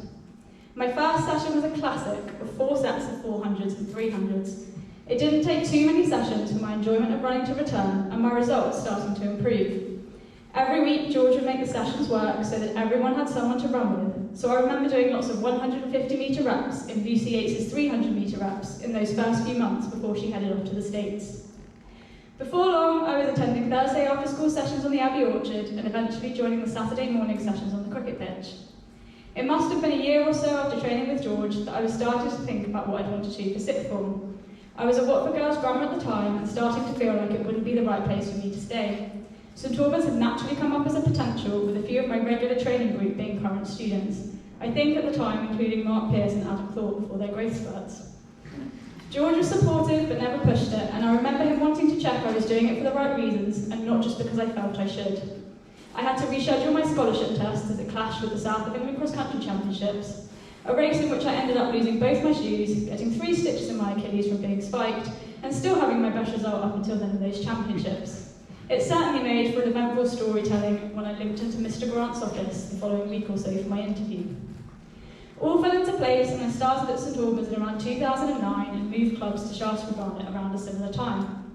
My first session was a classic of 4 sets of 400s and 300s. It didn't take too many sessions for my enjoyment of running to return and my results starting to improve. Every week, George would make the sessions work so that everyone had someone to run with. So I remember doing lots of 150-metre reps in Lucy Yates's 300-metre reps in those first few months before she headed off to the States. Before long, I was attending Thursday after-school sessions on the Abbey Orchard and eventually joining the Saturday morning sessions on the cricket pitch. It must have been a year or so after training with George that I was starting to think about what I'd want to do for sixth form. I was at Watford Girls Grammar at the time and starting to feel like it wouldn't be the right place for me to stay. St Albans had naturally come up as a potential, with a few of my regular training group being current students. I think at the time including Mark Pearce and Adam Thorpe before their growth spurts. George was supportive but never pushed it, and I remember him wanting to check I was doing it for the right reasons and not just because I felt I should. I had to reschedule my scholarship test as it clashed with the South of England Cross Country Championships, a race in which I ended up losing both my shoes, getting 3 stitches in my Achilles from being spiked, and still having my best result up until the end of those championships. It certainly made for an eventful storytelling when I limped into Mr Grant's office the following week or so for my interview. All fell into place and I started at St Albans in around 2009 and moved clubs to Shaftesbury Barnet around a similar time.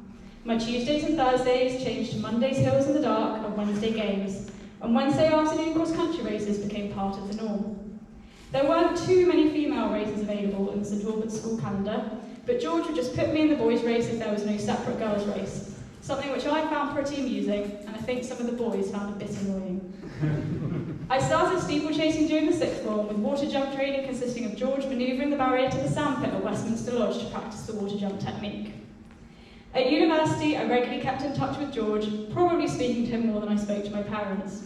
My Tuesdays and Thursdays changed to Mondays Hills in the Dark and Wednesday Games, and Wednesday afternoon cross-country races became part of the norm. There weren't too many female races available in the St Albans school calendar, but George would just put me in the boys' race if there was no separate girls' race, something which I found pretty amusing, and I think some of the boys found a bit annoying. I started steeplechasing during the sixth form, with water jump training consisting of George manoeuvring the barrier to the sandpit at Westminster Lodge to practice the water jump technique. At university, I regularly kept in touch with George, probably speaking to him more than I spoke to my parents.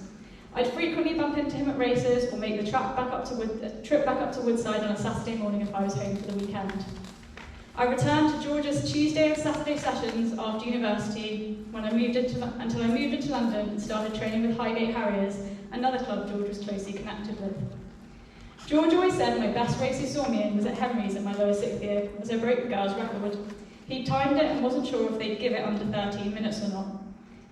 I'd frequently bump into him at races or make the trip back up to Woodside on a Saturday morning if I was home for the weekend. I returned to George's Tuesday and Saturday sessions after university until I moved into London and started training with Highgate Harriers, another club George was closely connected with. George always said my best race he saw me in was at Henry's in my lower sixth year, as I broke the girls' record. He timed it and wasn't sure if they'd give it under 13 minutes or not.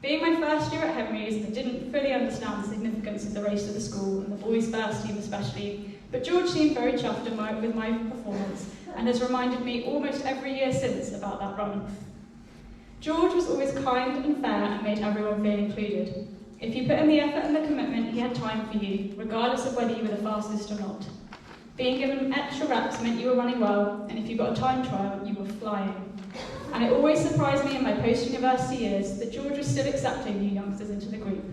Being my first year at Henry's, I didn't fully understand the significance of the race to the school, and the boys' first team especially, but George seemed very chuffed with my performance and has reminded me almost every year since about that run. George was always kind and fair and made everyone feel included. If you put in the effort and the commitment, he had time for you, regardless of whether you were the fastest or not. Being given extra reps meant you were running well, and if you got a time trial, you were flying. And it always surprised me in my post-university years that George was still accepting new youngsters into the group.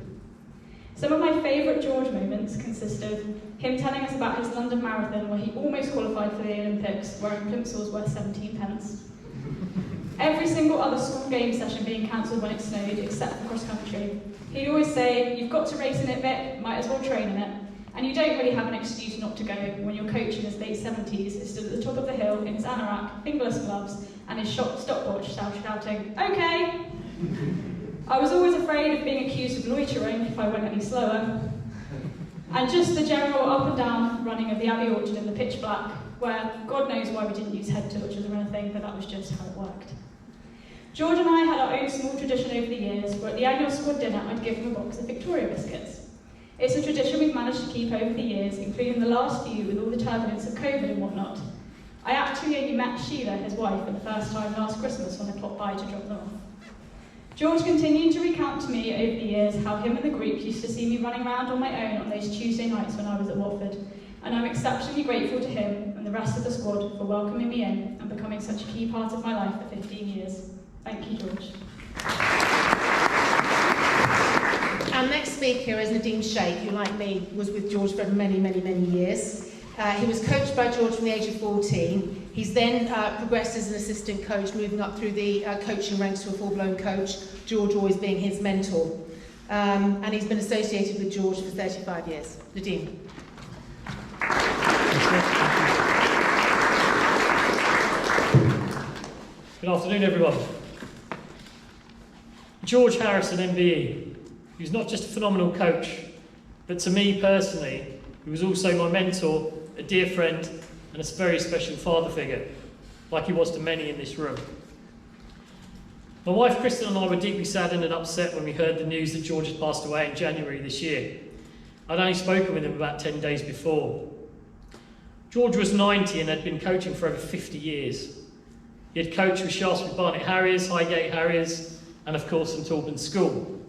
Some of my favourite George moments consist of him telling us about his London Marathon where he almost qualified for the Olympics, wearing plimsolls worth 17 pence. Every single other school game session being cancelled when it snowed, except for cross-country. He'd always say, "You've got to race in it, Vic, might as well train in it." And you don't really have an excuse not to go when your coach in his late 70s is stood at the top of the hill in his anorak, fingerless gloves, and his stopwatch shouting, "Okay!" I was always afraid of being accused of loitering if I went any slower. And just the general up and down running of the Abbey Orchard in the pitch black, where God knows why we didn't use head torches or anything, but that was just how it worked. George and I had our own small tradition over the years, where at the annual squad dinner I'd give him a box of Victoria biscuits. It's a tradition we've managed to keep over the years, including the last few with all the turbulence of COVID and whatnot. I actually only met Sheila, his wife, for the first time last Christmas when I popped by to drop them off. George continued to recount to me over the years how him and the group used to see me running around on my own on those Tuesday nights when I was at Watford, and I'm exceptionally grateful to him and the rest of the squad for welcoming me in and becoming such a key part of my life for 15 years. Thank you, George. Our next speaker is Nadine Sheikh, who, like me, was with George for many, many, many years. He was coached by George from the age of 14. He's then progressed as an assistant coach, moving up through the coaching ranks to a full-blown coach, George always being his mentor. And he's been associated with George for 35 years. Nadine. Good afternoon, everyone. George Harrison MBE. He was not just a phenomenal coach, but to me personally, he was also my mentor, a dear friend, and a very special father figure, like he was to many in this room. My wife Kristen and I were deeply saddened and upset when we heard the news that George had passed away in January this year. I'd only spoken with him about 10 days before. George was 90 and had been coaching for over 50 years. He had coached with Shaftesbury Barnet Harriers, Highgate Harriers, and of course St Albans School.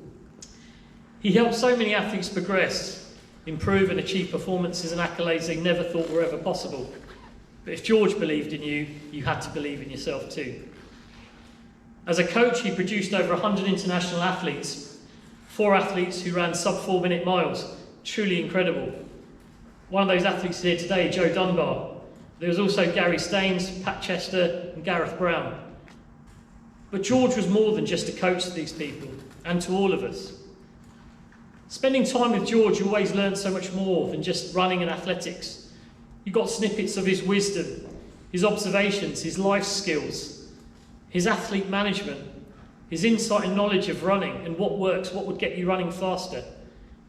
He helped so many athletes progress, improve and achieve performances and accolades they never thought were ever possible. But if George believed in you, you had to believe in yourself too. As a coach, he produced over 100 international athletes, 4 athletes who ran sub-4 minute miles. Truly incredible. One of those athletes is here today, Joe Dunbar. There was also Gary Staines, Pat Chester and Gareth Brown. But George was more than just a coach to these people and to all of us. Spending time with George, you always learned so much more than just running and athletics. You got snippets of his wisdom, his observations, his life skills, his athlete management, his insight and knowledge of running and what works, what would get you running faster,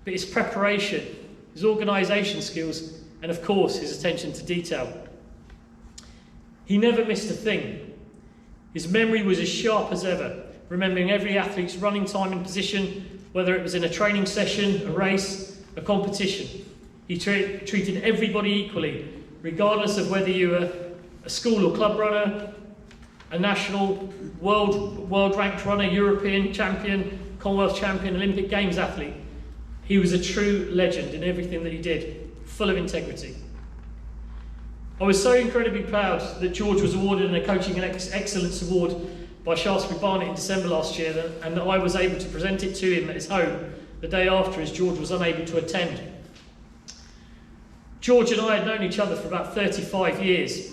but his preparation, his organisation skills, and of course his attention to detail. He never missed a thing. His memory was as sharp as ever, remembering every athlete's running time and position, whether it was in a training session, a race, a competition. He treated everybody equally, regardless of whether you were a school or club runner, a national, world ranked runner, European champion, Commonwealth champion, Olympic Games athlete. He was a true legend in everything that he did, full of integrity. I was so incredibly proud that George was awarded a Coaching and Excellence Award by Shaftesbury Barnet in December last year, and that I was able to present it to him at his home the day after, as George was unable to attend. George and I had known each other for about 35 years.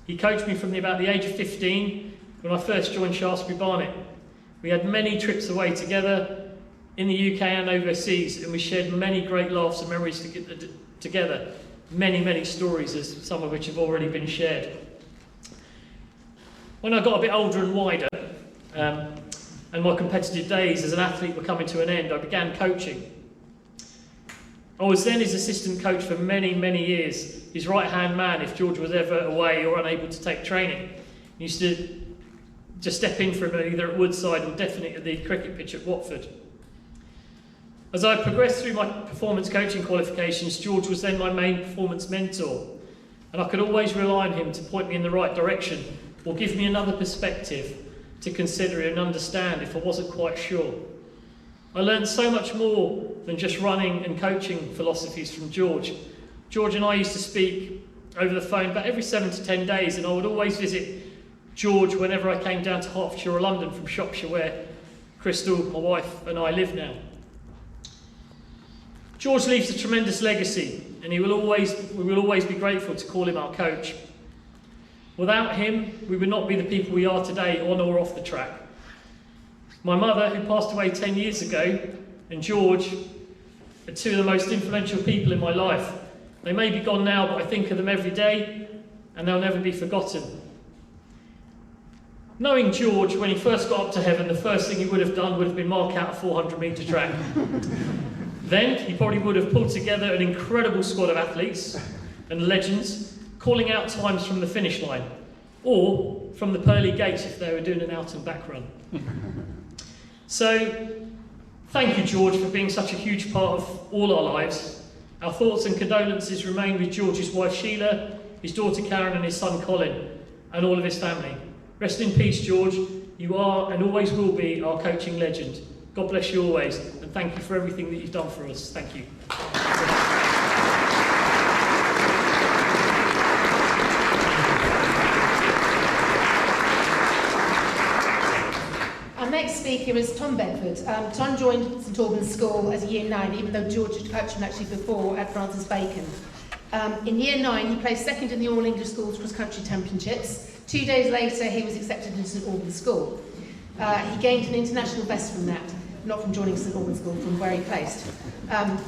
He coached me from about the age of 15 when I first joined Shaftesbury Barnet. We had many trips away together in the UK and overseas, and we shared many great laughs and memories together. Many stories, as some of which have already been shared. When I got a bit older and wider, and my competitive days as an athlete were coming to an end, I began coaching. I was then his assistant coach for many years, his right-hand man if George was ever away or unable to take training. He used to just step in for him either at Woodside or definitely at the cricket pitch at Watford. As I progressed through my performance coaching qualifications, George was then my main performance mentor, and I could always rely on him to point me in the right direction or give me another perspective to consider and understand if I wasn't quite sure. I learned so much more than just running and coaching philosophies from George. George and I used to speak over the phone about every 7 to 10 days, and I would always visit George whenever I came down to Hertfordshire or London from Shropshire, where Crystal, my wife, and I live now. George leaves a tremendous legacy, and we will always be grateful to call him our coach. Without him, we would not be the people we are today, on or off the track. My mother, who passed away 10 years ago, and George are 2 of the most influential people in my life. They may be gone now, but I think of them every day, and they'll never be forgotten. Knowing George, when he first got up to heaven, the first thing he would have done would have been mark out a 400-metre track. Then he probably would have pulled together an incredible squad of athletes and legends, calling out times from the finish line, or from the pearly gates if they were doing an out and back run. So, thank you, George, for being such a huge part of all our lives. Our thoughts and condolences remain with George's wife Sheila, his daughter Karen and his son Colin, and all of his family. Rest in peace, George. You are and always will be our coaching legend. God bless you always, and thank you for everything that you've done for us. Thank you. Our next speaker is Tom Bedford. Tom joined St Albans School as a Year 9, even though George had coached him actually before at Francis Bacon. In Year 9, he placed second in the All English Schools Cross Country Championships. 2 days later, he was accepted into St Albans School. He gained an international best from that, not from joining St Albans School, from where he placed.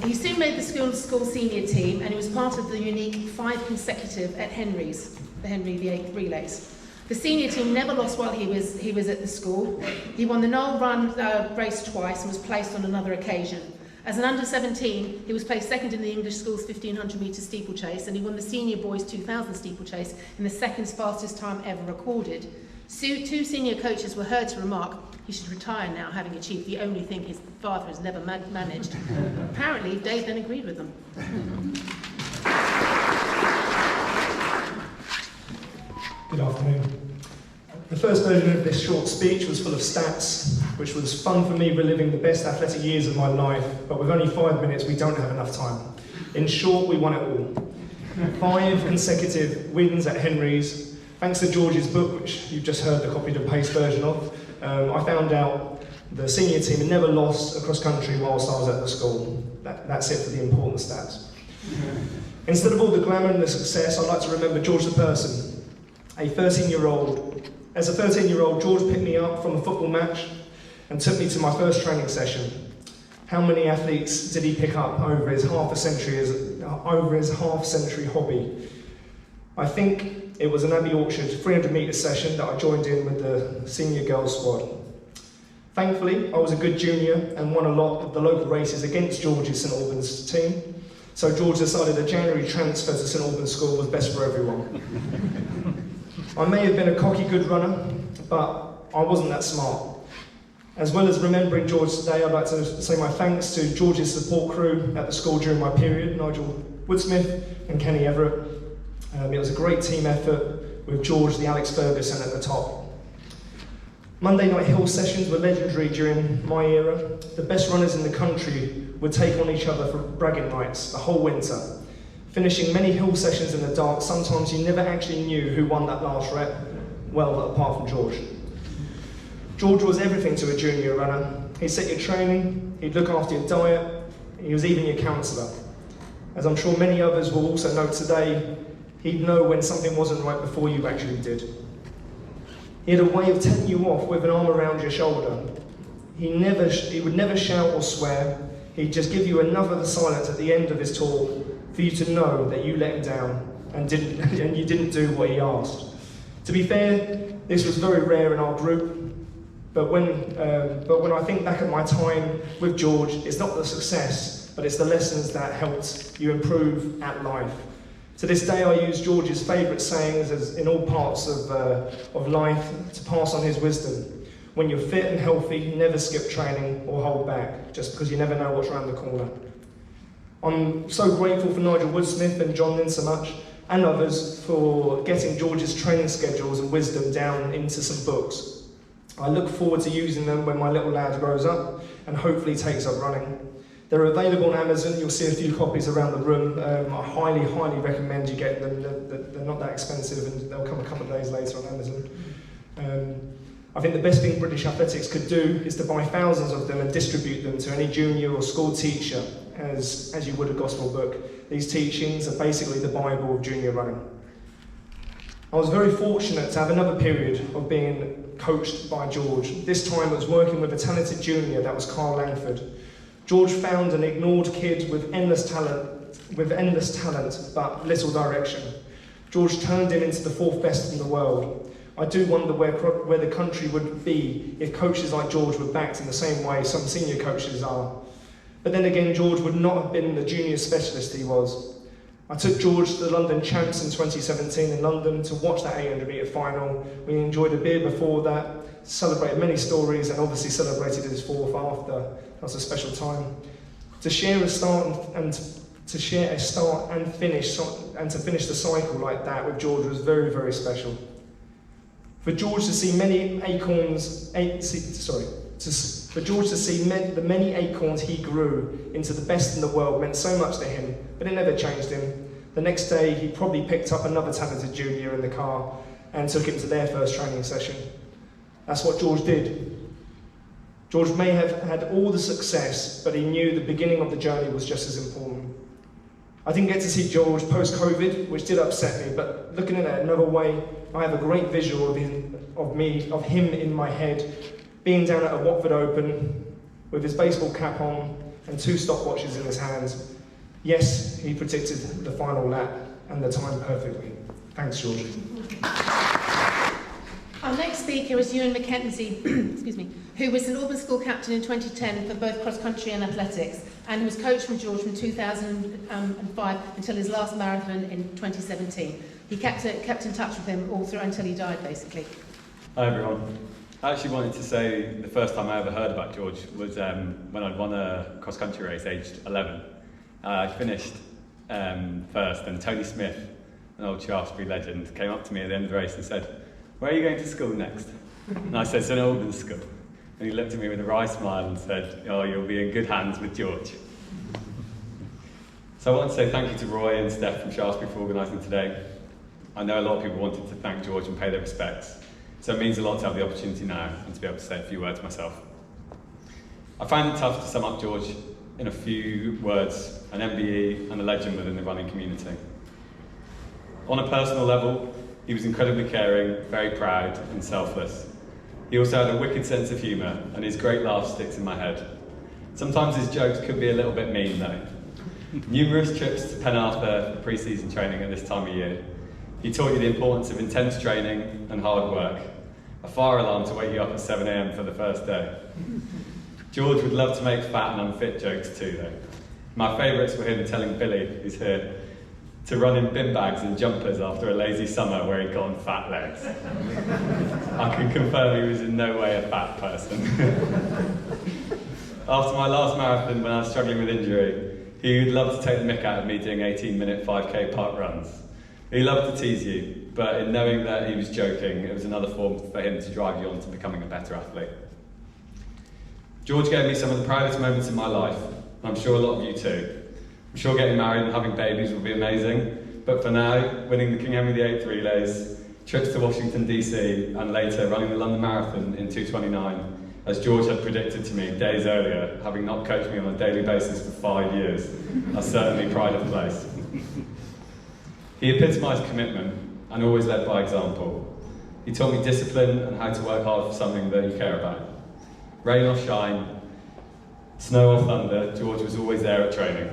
He soon made the school senior team, and he was part of the unique 5 consecutive at Henry's, the Henry VIII relays. The senior team never lost while he was at the school. He won the Knoll Run race twice and was placed on another occasion. As an under-17, he was placed second in the English School's 1500-metre steeplechase, and he won the Senior Boys 2000 steeplechase in the second fastest time ever recorded. 2 senior coaches were heard to remark he should retire now, having achieved the only thing his father has never managed. Apparently, Dave then agreed with them. Good afternoon. first version of this short speech was full of stats, which was fun for me reliving the best athletic years of my life, but with only 5 minutes we don't have enough time. In short, we won it all. 5 consecutive wins at Henry's. Thanks to George's book, which you've just heard the copied and paste version of, I found out the senior team had never lost across country whilst I was at the school. That's it for the important stats. Instead of all the glamour and the success, I'd like to remember George the person. As a 13-year-old, George picked me up from a football match and took me to my first training session. How many athletes did he pick up over his half-century hobby? I think it was an Abbey Orchard 300-metre session that I joined in with the senior girls squad. Thankfully, I was a good junior and won a lot of the local races against George's St Albans team, so George decided a January transfer to St Albans School was best for everyone. I may have been a cocky good runner, but I wasn't that smart. As well as remembering George today, I'd like to say my thanks to George's support crew at the school during my period, Nigel Woodsmith and Kenny Everett. It was a great team effort with George the Alex Ferguson at the top. Monday night hill sessions were legendary during my era. The best runners in the country would take on each other for bragging rights the whole winter. Finishing many hill sessions in the dark, sometimes you never actually knew who won that last rep, well, apart from George. George was everything to a junior runner. He'd set your training, he'd look after your diet, he was even your counsellor. As I'm sure many others will also know today, he'd know when something wasn't right before you actually did. He had a way of telling you off with an arm around your shoulder. He would never shout or swear. He'd just give you enough of the silence at the end of his talk for you to know that you let him down and you didn't do what he asked. To be fair, this was very rare in our group, but when I think back at my time with George, it's not the success, but it's the lessons that helped you improve at life. To this day, I use George's favourite sayings as in all parts of life to pass on his wisdom. When you're fit and healthy, never skip training or hold back, just because you never know what's around the corner. I'm so grateful for Nigel Woodsmith and John Lynn so much, and others, for getting George's training schedules and wisdom down into some books. I look forward to using them when my little lad grows up and hopefully takes up running. They're available on Amazon. You'll see a few copies around the room. I highly, highly recommend you get them. They're not that expensive and they'll come a couple of days later on Amazon. I think the best thing British Athletics could do is to buy thousands of them and distribute them to any junior or school teacher as you would a gospel book. These teachings are basically the Bible of junior running. I was very fortunate to have another period of being coached by George. This time I was working with a talented junior, that was Kyle Langford. George found an ignored kid with endless talent, but little direction. George turned him into the 4th best in the world. I do wonder where the country would be if coaches like George were backed in the same way some senior coaches are. But then again, George would not have been the junior specialist he was. I took George to the London Champs in 2017 in London to watch that 800 metre final. We enjoyed a beer before that, celebrated many stories, and obviously celebrated his 4th after. That was a special time. To share a start and finish the cycle like that with George was very, very special. For George to see many acorns, the many acorns he grew into the best in the world meant so much to him, but it never changed him. The next day, he probably picked up another talented junior in the car and took him to their first training session. That's what George did. George may have had all the success, but he knew the beginning of the journey was just as important. I didn't get to see George post-COVID, which did upset me, but looking at it another way, I have a great visual of him in my head, being down at a Watford Open, with his baseball cap on and 2 stopwatches in his hands. Yes, he predicted the final lap and the time perfectly. Thanks, George. Our next speaker is Ewan Mackenzie, excuse me, who was an Albans school captain in 2010 for both cross-country and athletics, and was coached from George from 2005 until his last marathon in 2017. He kept in touch with him all through until he died, basically. Hi everyone. I actually wanted to say the first time I ever heard about George was when I'd won a cross-country race aged 11. I finished first, and Tony Smith, an old Shaftesbury legend, came up to me at the end of the race and said, "Where are you going to school next?" And I said, "St Albans School." And he looked at me with a wry smile and said, "Oh, you'll be in good hands with George." So I want to say thank you to Roy and Steph from Shaftesbury for organising today. I know a lot of people wanted to thank George and pay their respects, so it means a lot to have the opportunity now and to be able to say a few words myself. I find it tough to sum up George in a few words: an MBE and a legend within the running community. On a personal level, he was incredibly caring, very proud and selfless. He also had a wicked sense of humour, and his great laugh sticks in my head. Sometimes his jokes could be a little bit mean though. Numerous trips to Penarthur for pre-season training at this time of year. He taught you the importance of intense training and hard work. A fire alarm to wake you up at 7 AM for the first day. George would love to make fat and unfit jokes too though. My favourites were him telling Billy, who's here, to run in bin bags and jumpers after a lazy summer where he'd gotten fat legs. I can confirm he was in no way a fat person. After my last marathon, when I was struggling with injury, he would love to take the mick out of me doing 18-minute 5k park runs. He loved to tease you, but in knowing that he was joking, it was another form for him to drive you on to becoming a better athlete. George gave me some of the proudest moments in my life, and I'm sure a lot of you too. I'm sure getting married and having babies will be amazing, but for now, winning the King Henry VIII relays, trips to Washington DC, and later running the London Marathon in 2:29, as George had predicted to me days earlier, having not coached me on a daily basis for 5 years, are certainly pride of place. He epitomised commitment and always led by example. He taught me discipline and how to work hard for something that you care about. Rain or shine, snow or thunder, George was always there at training.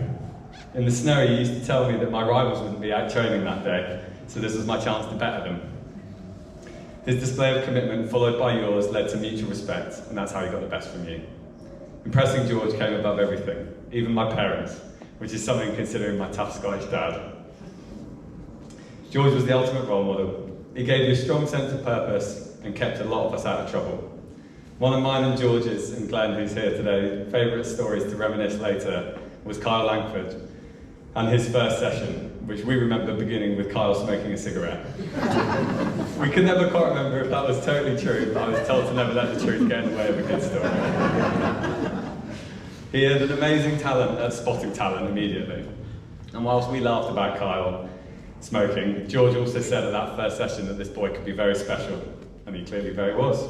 In the snow, he used to tell me that my rivals wouldn't be out training that day, so this was my chance to better them. His display of commitment, followed by yours, led to mutual respect, and that's how he got the best from you. Impressing George came above everything, even my parents, which is something considering my tough Scottish dad. George was the ultimate role model. He gave you a strong sense of purpose and kept a lot of us out of trouble. One of mine and George's, and Glenn, who's here today, favourite stories to reminisce later was Kyle Langford and his first session, which we remember beginning with Kyle smoking a cigarette. We could never quite remember if that was totally true, but I was told to never let the truth get in the way of a good story. He had an amazing talent at spotting talent immediately. And whilst we laughed about Kyle smoking, George also said at that first session that this boy could be very special, and he clearly very was.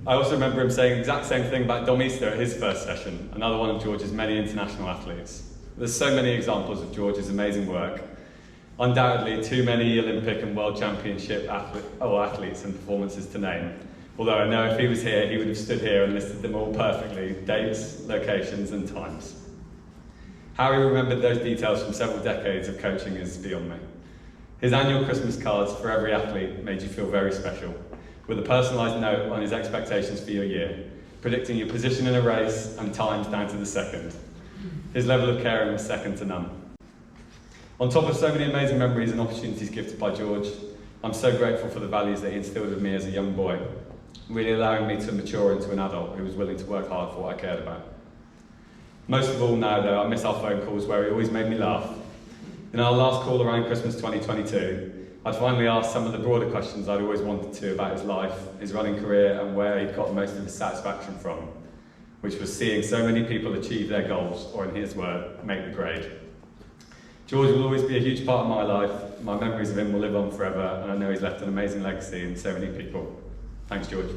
I also remember him saying the exact same thing about Dom Easter at his first session, another one of George's many international athletes. There's so many examples of George's amazing work. Undoubtedly too many Olympic and World Championship athletes and performances to name. Although I know if he was here, he would have stood here and listed them all perfectly, dates, locations and times. How he remembered those details from several decades of coaching is beyond me. His annual Christmas cards for every athlete made you feel very special, with a personalised note on his expectations for your year, predicting your position in a race and times down to the second. His level of caring was second to none. On top of so many amazing memories and opportunities gifted by George, I'm so grateful for the values that he instilled in me as a young boy, really allowing me to mature into an adult who was willing to work hard for what I cared about. Most of all now though, I miss our phone calls where he always made me laugh. In our last call around Christmas 2022, I'd finally asked some of the broader questions I'd always wanted to about his life, his running career, and where he'd got most of his satisfaction from, which was seeing so many people achieve their goals, or in his word, make the grade. George will always be a huge part of my life. My memories of him will live on forever, and I know he's left an amazing legacy in so many people. Thanks, George.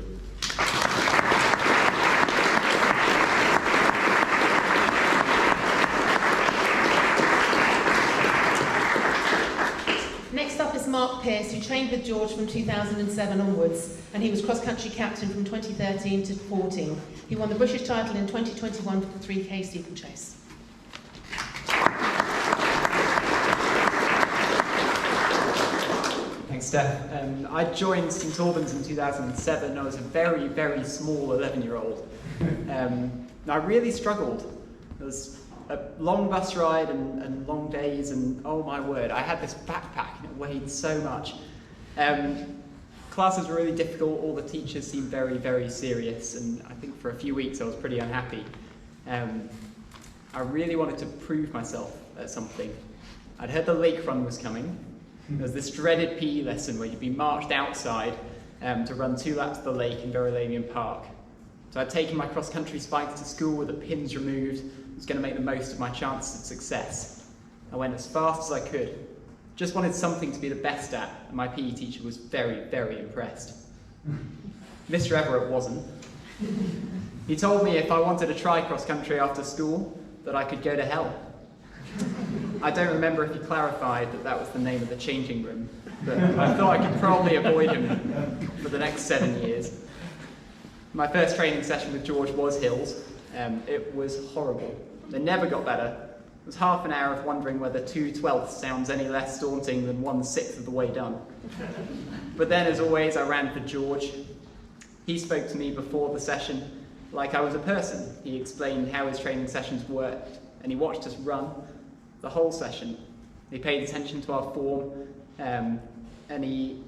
Next up is Mark Pearce, who trained with George from 2007 onwards, and he was cross-country captain from 2013 to 14. He won the British title in 2021 for the 3K steeplechase. Thanks, Steph. I joined St Albans in 2007. I was a very, very small 11-year-old. I really struggled. It was a long bus ride and long days, and oh my word, I had this backpack and it weighed so much. Classes were really difficult. All the teachers seemed very, very serious, and I think for a few weeks I was pretty unhappy. I really wanted to prove myself at something. I'd heard the lake run was coming, There was this dreaded PE lesson where you'd be marched outside to run 2 laps of the lake in Verulamium Park. So I'd taken my cross-country spikes to school with the pins removed. I was going to make the most of my chances of success. I went as fast as I could. Just wanted something to be the best at, and my PE teacher was very, very impressed. Mr. Everett wasn't. He told me if I wanted to try cross-country after school, that I could go to hell. I don't remember if he clarified that that was the name of the changing room, but I thought I could probably avoid him for the next 7 years. My first training session with George was hills. It was horrible. They never got better. It was half an hour of wondering whether 2/12 sounds any less daunting than 1/6 of the way done. But then, as always, I ran for George. He spoke to me before the session like I was a person. He explained how his training sessions worked, and he watched us run the whole session. He paid attention to our form, and he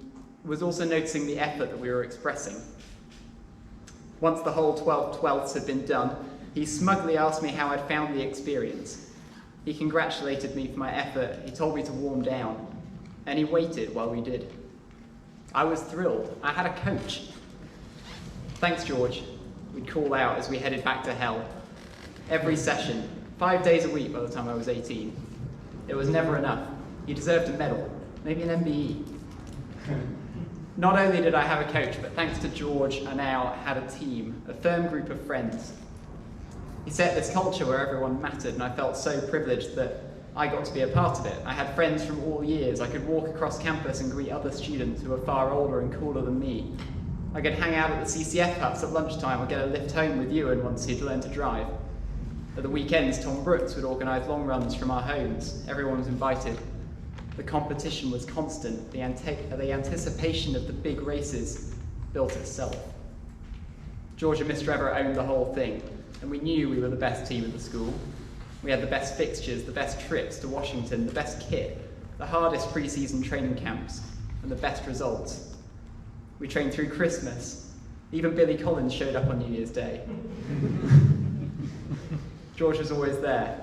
was also noticing the effort that we were expressing. Once the whole 12/12ths had been done, he smugly asked me how I'd found the experience. He congratulated me for my effort, he told me to warm down, and he waited while we did. I was thrilled. I had a coach. Thanks, George, we'd call out as we headed back to hell. Every session, 5 days a week by the time I was 18. It was never enough. He deserved a medal, maybe an MBE. Not only did I have a coach, but thanks to George, I now had a team, a firm group of friends. He set this culture where everyone mattered, and I felt so privileged that I got to be a part of it. I had friends from all years. I could walk across campus and greet other students who were far older and cooler than me. I could hang out at the CCF huts at lunchtime or get a lift home with Ewan once he'd learned to drive. At the weekends, Tom Brooks would organise long runs from our homes. Everyone was invited. The competition was constant. The anticipation of the big races built itself. George and Mr. Everett owned the whole thing, and we knew we were the best team in the school. We had the best fixtures, the best trips to Washington, the best kit, the hardest pre-season training camps, and the best results. We trained through Christmas. Even Billy Collins showed up on New Year's Day. George was always there.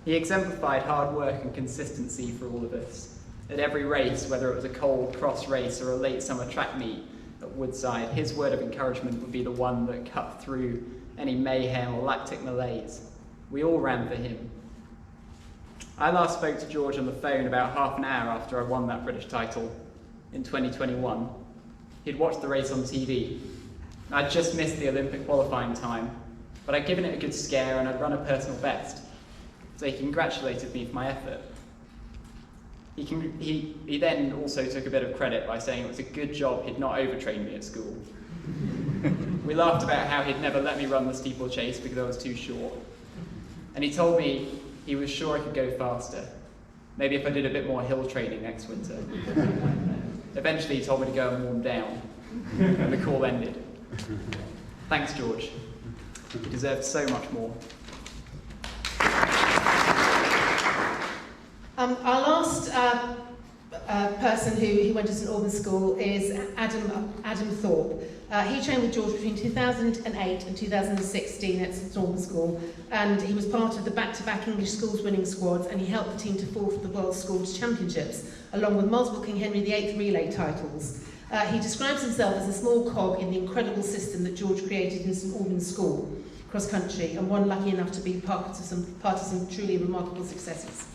He exemplified hard work and consistency for all of us. At every race, whether it was a cold cross race or a late summer track meet at Woodside, his word of encouragement would be the one that cut through any mayhem or lactic malaise. We all ran for him. I last spoke to George on the phone about half an hour after I won that British title in 2021. He'd watched the race on TV. I'd just missed the Olympic qualifying time, but I'd given it a good scare and I'd run a personal best. So he congratulated me for my effort. He then also took a bit of credit by saying it was a good job he'd not overtrained me at school. We laughed about how he'd never let me run the steeplechase because I was too short. And he told me he was sure I could go faster. Maybe if I did a bit more hill training next winter. Eventually he told me to go and warm down, and the call ended. Thanks, George. You deserved so much more. Our last person who went to St Albans School is Adam Thorpe. He trained with George between 2008 and 2016 at St Albans School, and he was part of the back-to-back English schools winning squads, and he helped the team to 4th at the World Schools Championships, along with multiple King Henry VIII relay titles. He describes himself as a small cog in the incredible system that George created in St Albans School, cross-country, and one lucky enough to be part of some truly remarkable successes.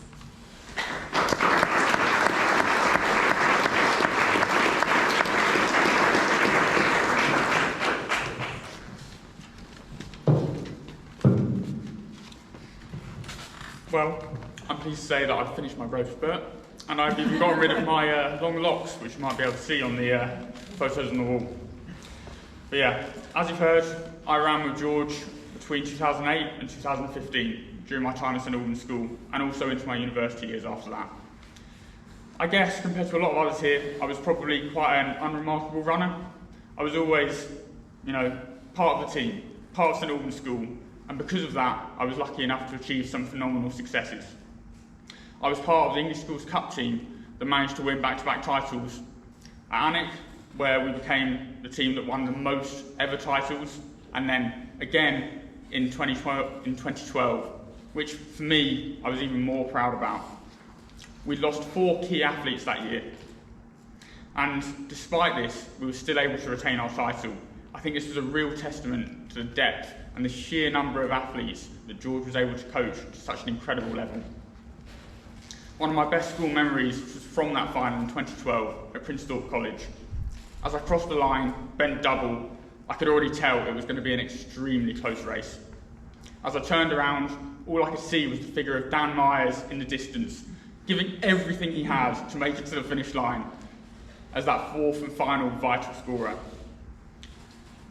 Well, I'm pleased to say that I've finished my growth spurt, and I've even gotten rid of my long locks, which you might be able to see on the photos on the wall. But yeah, as you've heard, I ran with George between 2008 and 2015 during my time at St Albans School, and also into my university years after that. I guess, compared to a lot of others here, I was probably quite an unremarkable runner. I was always, part of the team, part of St Albans School, and because of that, I was lucky enough to achieve some phenomenal successes. I was part of the English Schools Cup team that managed to win back-to-back titles at Alnwick, where we became the team that won the most ever titles, and then again in 2012, which for me, I was even more proud about. We lost 4 key athletes that year. And despite this, we were still able to retain our title. I think this was a real testament to the depth and the sheer number of athletes that George was able to coach to such an incredible level. One of my best school memories was from that final in 2012 at Prince Thorpe College. As I crossed the line, bent double, I could already tell it was going to be an extremely close race. As I turned around, all I could see was the figure of Dan Myers in the distance, giving everything he had to make it to the finish line as that 4th and final vital scorer.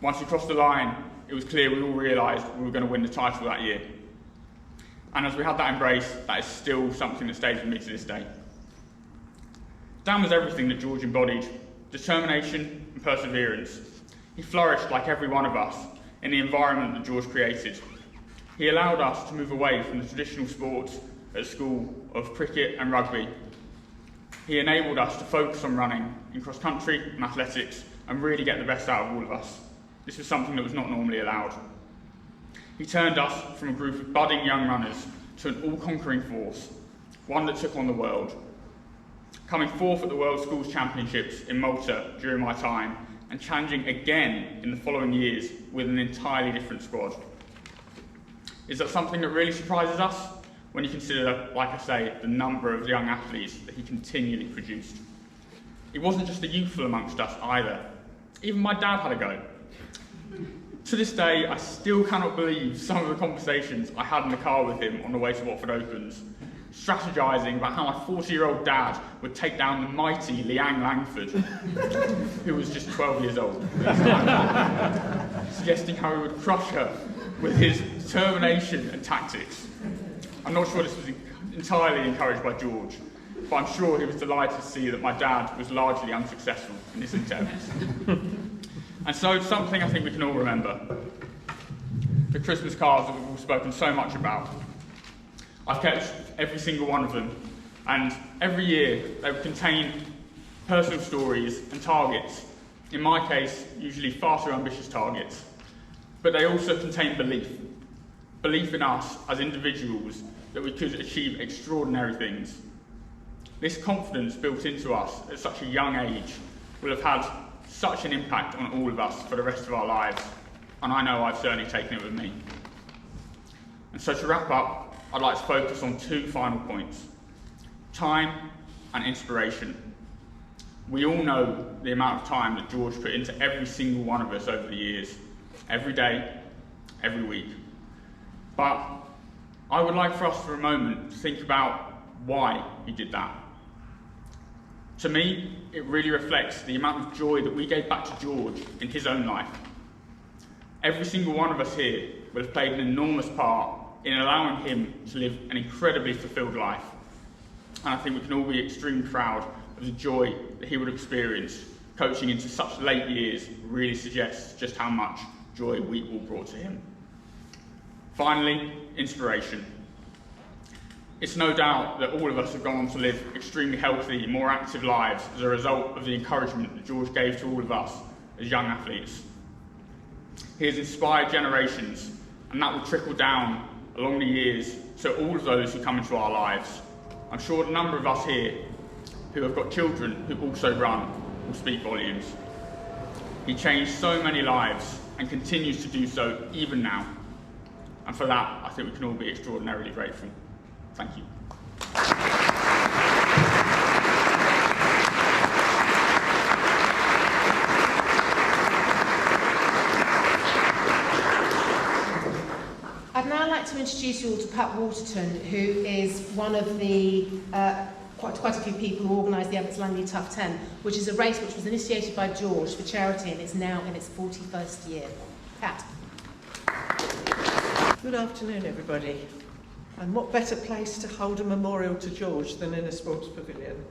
Once we crossed the line, it was clear we all realised we were going to win the title that year. And as we had that embrace, that is still something that stays with me to this day. Dan was everything that George embodied: determination and perseverance. He flourished like every one of us in the environment that George created. He allowed us to move away from the traditional sports at school of cricket and rugby. He enabled us to focus on running in cross-country and athletics and really get the best out of all of us. This was something that was not normally allowed. He turned us from a group of budding young runners to an all-conquering force, one that took on the world. Coming 4th at the World Schools Championships in Malta during my time, and challenging again in the following years with an entirely different squad. Is that something that really surprises us when you consider, like I say, the number of young athletes that he continually produced? It wasn't just the youthful amongst us either. Even my dad had a go. To this day, I still cannot believe some of the conversations I had in the car with him on the way to Watford Opens, strategising about how my 40-year-old dad would take down the mighty Leanne Langford, who was just 12 years old, suggesting how he would crush her with his determination and tactics. I'm not sure this was entirely encouraged by George, but I'm sure he was delighted to see that my dad was largely unsuccessful in this attempt. And so, something I think we can all remember: the Christmas cards that we've all spoken so much about. I've kept every single one of them, and every year they would contain personal stories and targets. In my case, usually far too ambitious targets. But they also contain belief. Belief in us as individuals that we could achieve extraordinary things. This confidence built into us at such a young age will have had such an impact on all of us for the rest of our lives, and I know I've certainly taken it with me. And so to wrap up, I'd like to focus on 2 final points: time and inspiration. We all know the amount of time that George put into every single one of us over the years, every day, every week. But I would like for us for a moment to think about why he did that. To me, it really reflects the amount of joy that we gave back to George in his own life. Every single one of us here will have played an enormous part in allowing him to live an incredibly fulfilled life. And I think we can all be extremely proud of the joy that he would have experienced. Coaching into such late years really suggests just how much joy we all brought to him. Finally, inspiration. It's no doubt that all of us have gone on to live extremely healthy, more active lives as a result of the encouragement that George gave to all of us as young athletes. He has inspired generations, and that will trickle down along the years to all of those who come into our lives. I'm sure a number of us here who have got children who also run will speak volumes. He changed so many lives and continues to do so even now. And for that, I think we can all be extraordinarily grateful. Thank you. I'd now like to introduce you all to Pat Waterton, who is one of the quite a few people who organised the Abbots Langley Tough 10, which is a race which was initiated by George for charity and is now in its 41st year. Pat. Good afternoon, everybody. And what better place to hold a memorial to George than in a sports pavilion?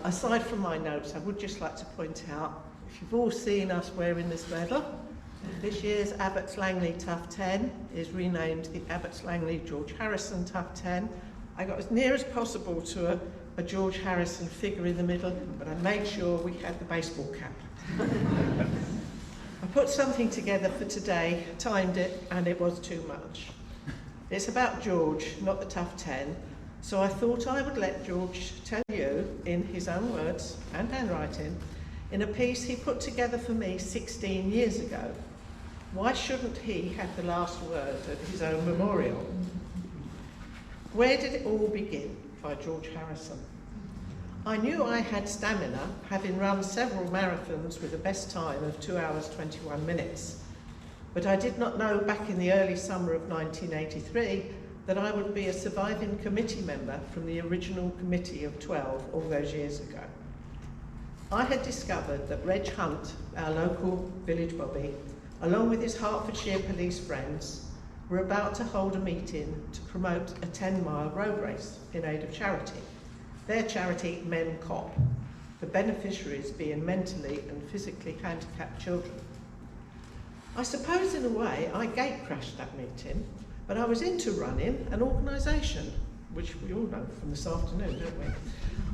Aside from my notes, I would just like to point out, if you've all seen us wearing this medal, this year's Abbots Langley Tough 10 is renamed the Abbots Langley George Harrison Tough 10. I got as near as possible to a George Harrison figure in the middle, but I made sure we had the baseball cap. I put something together for today, timed it, and it was too much. It's about George, not the Tough 10, So I thought I would let George tell you, in his own words and handwriting, in a piece he put together for me 16 years ago, why shouldn't he have the last word at his own memorial? Where did it all begin? By George Harrison. I knew I had stamina, having run several marathons with a best time of 2 hours 21 minutes. But I did not know back in the early summer of 1983 that I would be a surviving committee member from the original committee of 12 all those years ago. I had discovered that Reg Hunt, our local village bobby, along with his Hertfordshire police friends, were about to hold a meeting to promote a 10-mile road race in aid of charity. Their charity, Men Cop, the beneficiaries being mentally and physically handicapped children. I suppose in a way I gate crashed that meeting, but I was into running an organisation, which we all know from this afternoon, don't we?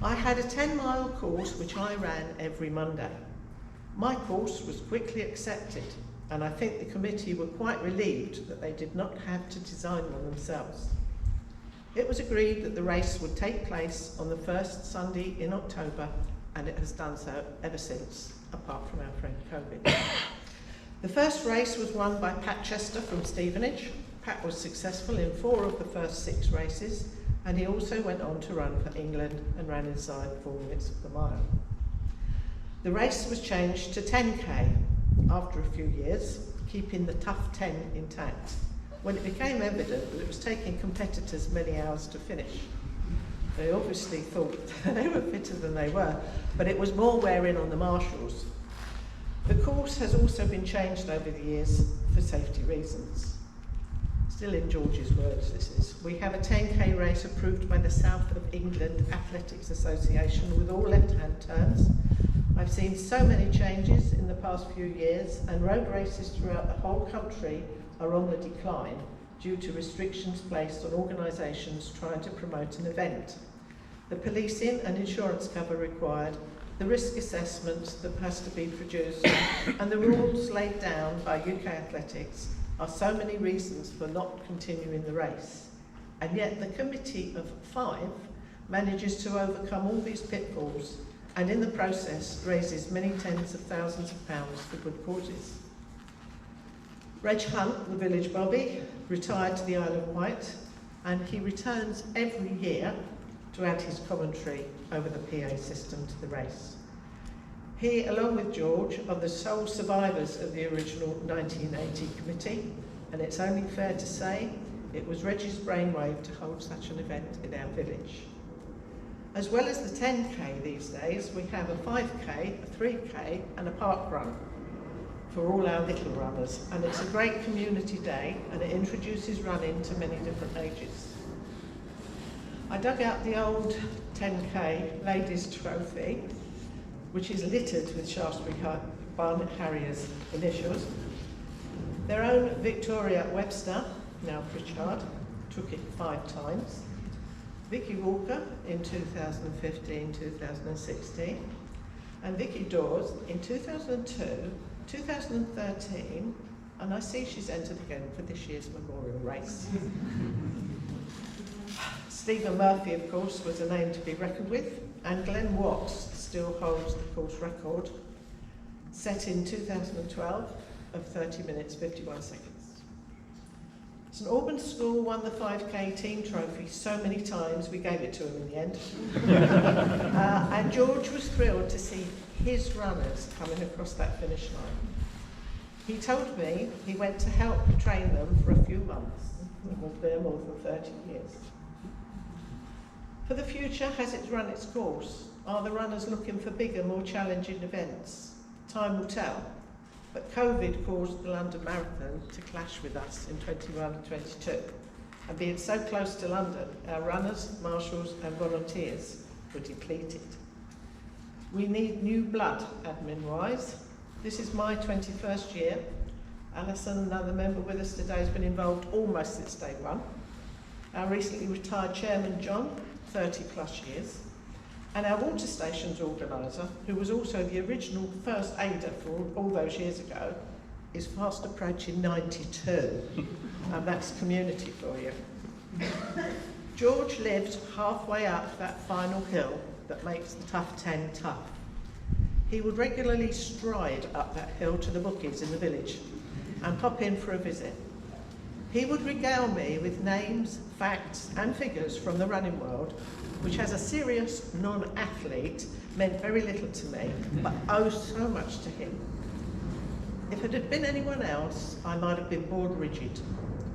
I had a 10-mile course which I ran every Monday. My course was quickly accepted, and I think the committee were quite relieved that they did not have to design one themselves. It was agreed that the race would take place on the first Sunday in October, and it has done so ever since, apart from our friend COVID. The first race was won by Pat Chester from Stevenage. Pat was successful in 4 of the first 6 races, and he also went on to run for England and ran inside 4 minutes of the mile. The race was changed to 10k after a few years, keeping the tough 10 intact, when it became evident that it was taking competitors many hours to finish. They obviously thought they were fitter than they were, but it was more wearing on the marshals. The course has also been changed over the years for safety reasons. Still in George's words, this is. We have a 10k race approved by the South of England Athletics Association with all left-hand turns. I've seen so many changes in the past few years, and road races throughout the whole country are on the decline due to restrictions placed on organisations trying to promote an event. The policing and insurance cover required, the risk assessment that has to be produced, and the rules laid down by UK Athletics are so many reasons for not continuing the race. And yet the committee of 5 manages to overcome all these pitfalls, and in the process raises many tens of thousands of pounds for good causes. Reg Hunt, the village bobby, retired to the Isle of Wight, and he returns every year to add his commentary over the PA system to the race. He, along with George, are the sole survivors of the original 1980 committee, and it's only fair to say it was Reg's brainwave to hold such an event in our village. As well as the 10k these days, we have a 5k, a 3k and a park run for all our little runners, and it's a great community day, and it introduces running to many different ages. I dug out the old 10k ladies trophy, which is littered with Shaftesbury Barnet Harriers initials. Their own Victoria Webster, now Pritchard, took it 5 times. Vicky Walker in 2015, 2016, and Vicky Dawes in 2002, 2013, and I see she's entered again for this year's memorial race. Stephen Murphy, of course, was a name to be reckoned with, and Glenn Watts still holds the course record, set in 2012 of 30 minutes 51 seconds. St Albans School won the 5k team trophy so many times we gave it to him in the end. And George was thrilled to see his runners coming across that finish line. He told me he went to help train them for a few months, and was there more than 30 years. For the future, has it run its course? Are the runners looking for bigger, more challenging events? Time will tell. But COVID caused the London Marathon to clash with us in 21 and 22. And being so close to London, our runners, marshals and volunteers were depleted. We need new blood, admin-wise. This is my 21st year. Alison, another member with us today, has been involved almost since day one. Our recently retired chairman, John, 30 plus years. And our water stations organiser, who was also the original first aider for all those years ago, is fast approaching 92. And that's community for you. George lived halfway up that final hill that makes the Tough 10 tough. He would regularly stride up that hill to the bookies in the village and pop in for a visit. He would regale me with names, facts and figures from the running world, which as a serious non-athlete meant very little to me, but oh so much to him. If it had been anyone else, I might have been bored rigid,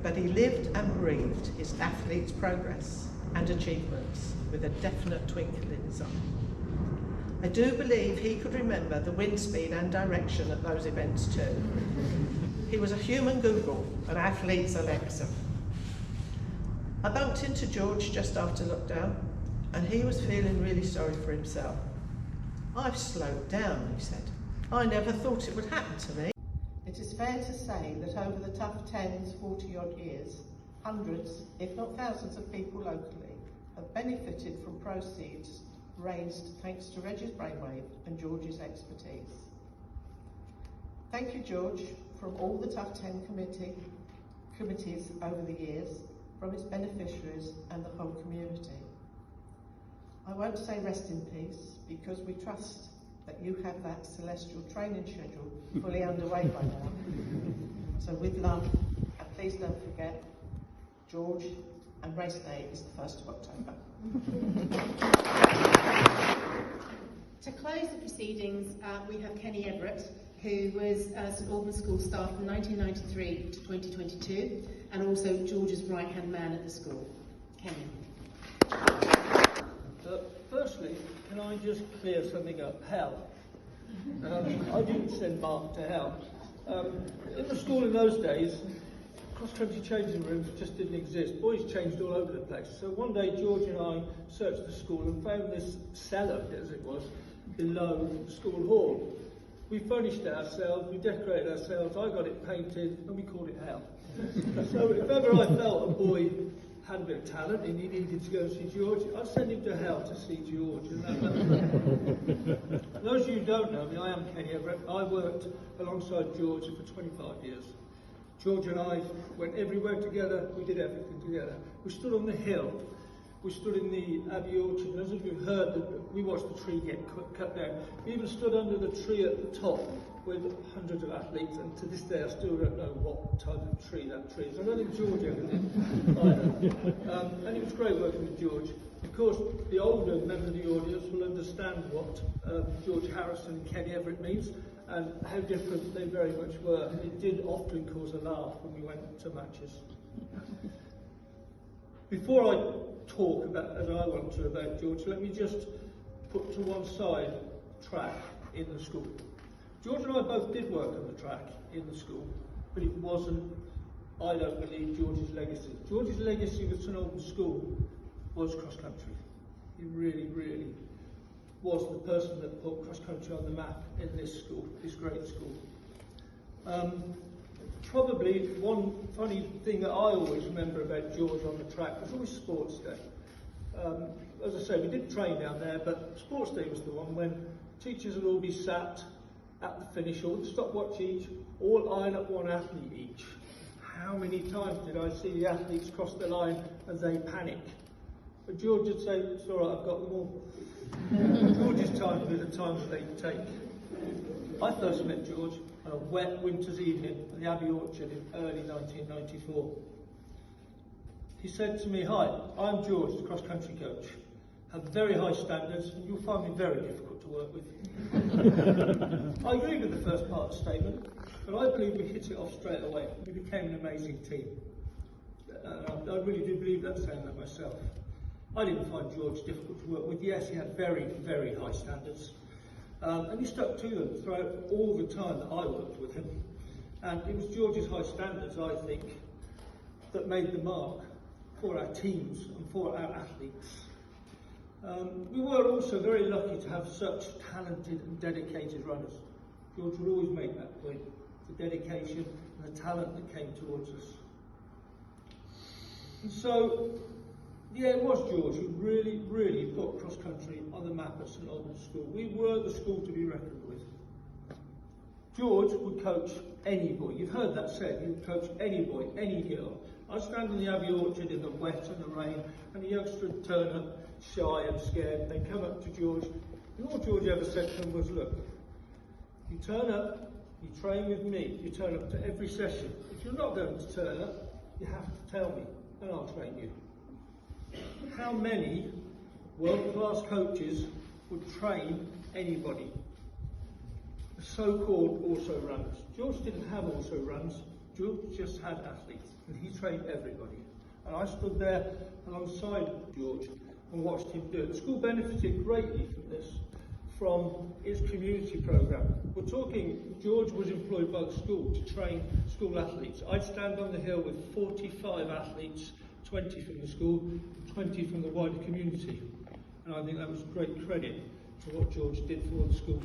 but he lived and breathed his athlete's progress and achievements with a definite twinkle in his eye. I do believe he could remember the wind speed and direction at those events too. He was a human Google, an athlete's Alexa. I bumped into George just after lockdown, and he was feeling really sorry for himself. "I've slowed down," he said. "I never thought it would happen to me." It is fair to say that over the Tough 10's 40-odd years, hundreds, if not thousands of people locally have benefited from proceeds raised thanks to Reg's brainwave and George's expertise. Thank you, George, from all the Tough 10 committees over the years, from its beneficiaries and the whole community. I won't say rest in peace, because we trust that you have that celestial training schedule fully underway by now. So with love, and please don't forget, George, and race day is the 1st of October. To close the proceedings, we have Kenny Everett, who was St Albans School staff from 1993 to 2022, and also George's right-hand man at the school. Kenny. Firstly, can I just clear something up? Hell. I didn't send Mark to hell. In the school in those days, cross-country changing rooms just didn't exist. Boys changed all over the place. So one day George and I searched the school and found this cellar, as it was, below the school hall. We furnished it ourselves, we decorated ourselves, I got it painted, and we called it hell. So if ever I felt a boy had a bit of talent and he needed to go and see George, I'd send him to hell to see George. And those of you who don't know me, I am Kenny Everett. I worked alongside George for 25 years. George and I went everywhere together, we did everything together. We stood on the hill, we stood in the Abbey Orchard, and as you've heard, we watched the tree get cut down. We even stood under the tree at the top with hundreds of athletes, and to this day I still don't know what type of tree that tree is. I don't think George ever did either. And it was great working with George. Of course, the older members of the audience will understand what George Harrison and Kenny Everett means, and how different they very much were. It did often cause a laugh when we went to matches. Before I talk about, as I want to, about George, let me just put to one side track in the school. George and I both did work on the track in the school, but it wasn't, I don't believe, George's legacy. George's legacy with St Albans School was cross-country. He really, really was the person that put cross-country on the map in this school, this great school. Probably one funny thing that I always remember about George on the track was always sports day. As I say, we did train down there, but sports day was the one when teachers would all be sat at the finish, all the stopwatch each, all eyeing up one athlete each. How many times did I see the athletes cross the line and they panic? But George would say, "It's all right, I've got them all." George's time would be the time that they'd take. I first met George on a wet winter's evening at the Abbey Orchard in early 1994. He said to me, "Hi, I'm George, the cross-country coach. Have very high standards and you'll find me very difficult to work with." I agree with the first part of the statement, but I believe we hit it off straight away. We became an amazing team. I really do believe that, saying that myself. I didn't find George difficult to work with. Yes, he had very, very high standards. And he stuck to them throughout all the time that I worked with him. And it was George's high standards, I think, that made the mark for our teams and for our athletes. We were also very lucky to have such talented and dedicated runners. George would always make that point, the dedication and the talent that came towards us. And so, yeah, it was George who really, really put cross-country on the map at St Albans School. We were the school to be reckoned with. George would coach any boy. You've heard that said. He would coach any boy, any girl. I'd stand in the Abbey Orchard in the wet and the rain, and the youngster would turn up shy and scared. They'd come up to George, and all George ever said to them was, look, you turn up, you train with me, you turn up to every session. If you're not going to turn up, you have to tell me, and I'll train you. How many world-class coaches would train anybody? The so-called also-runs. George didn't have also-runs, George just had athletes, and he trained everybody. And I stood there alongside George and watched him do it. The school benefited greatly from this, from its community programme. We're talking, George was employed by the school to train school athletes. I'd stand on the hill with 45 athletes, 20 from the school, 20 from the wider community. And I think that was great credit to what George did for the school.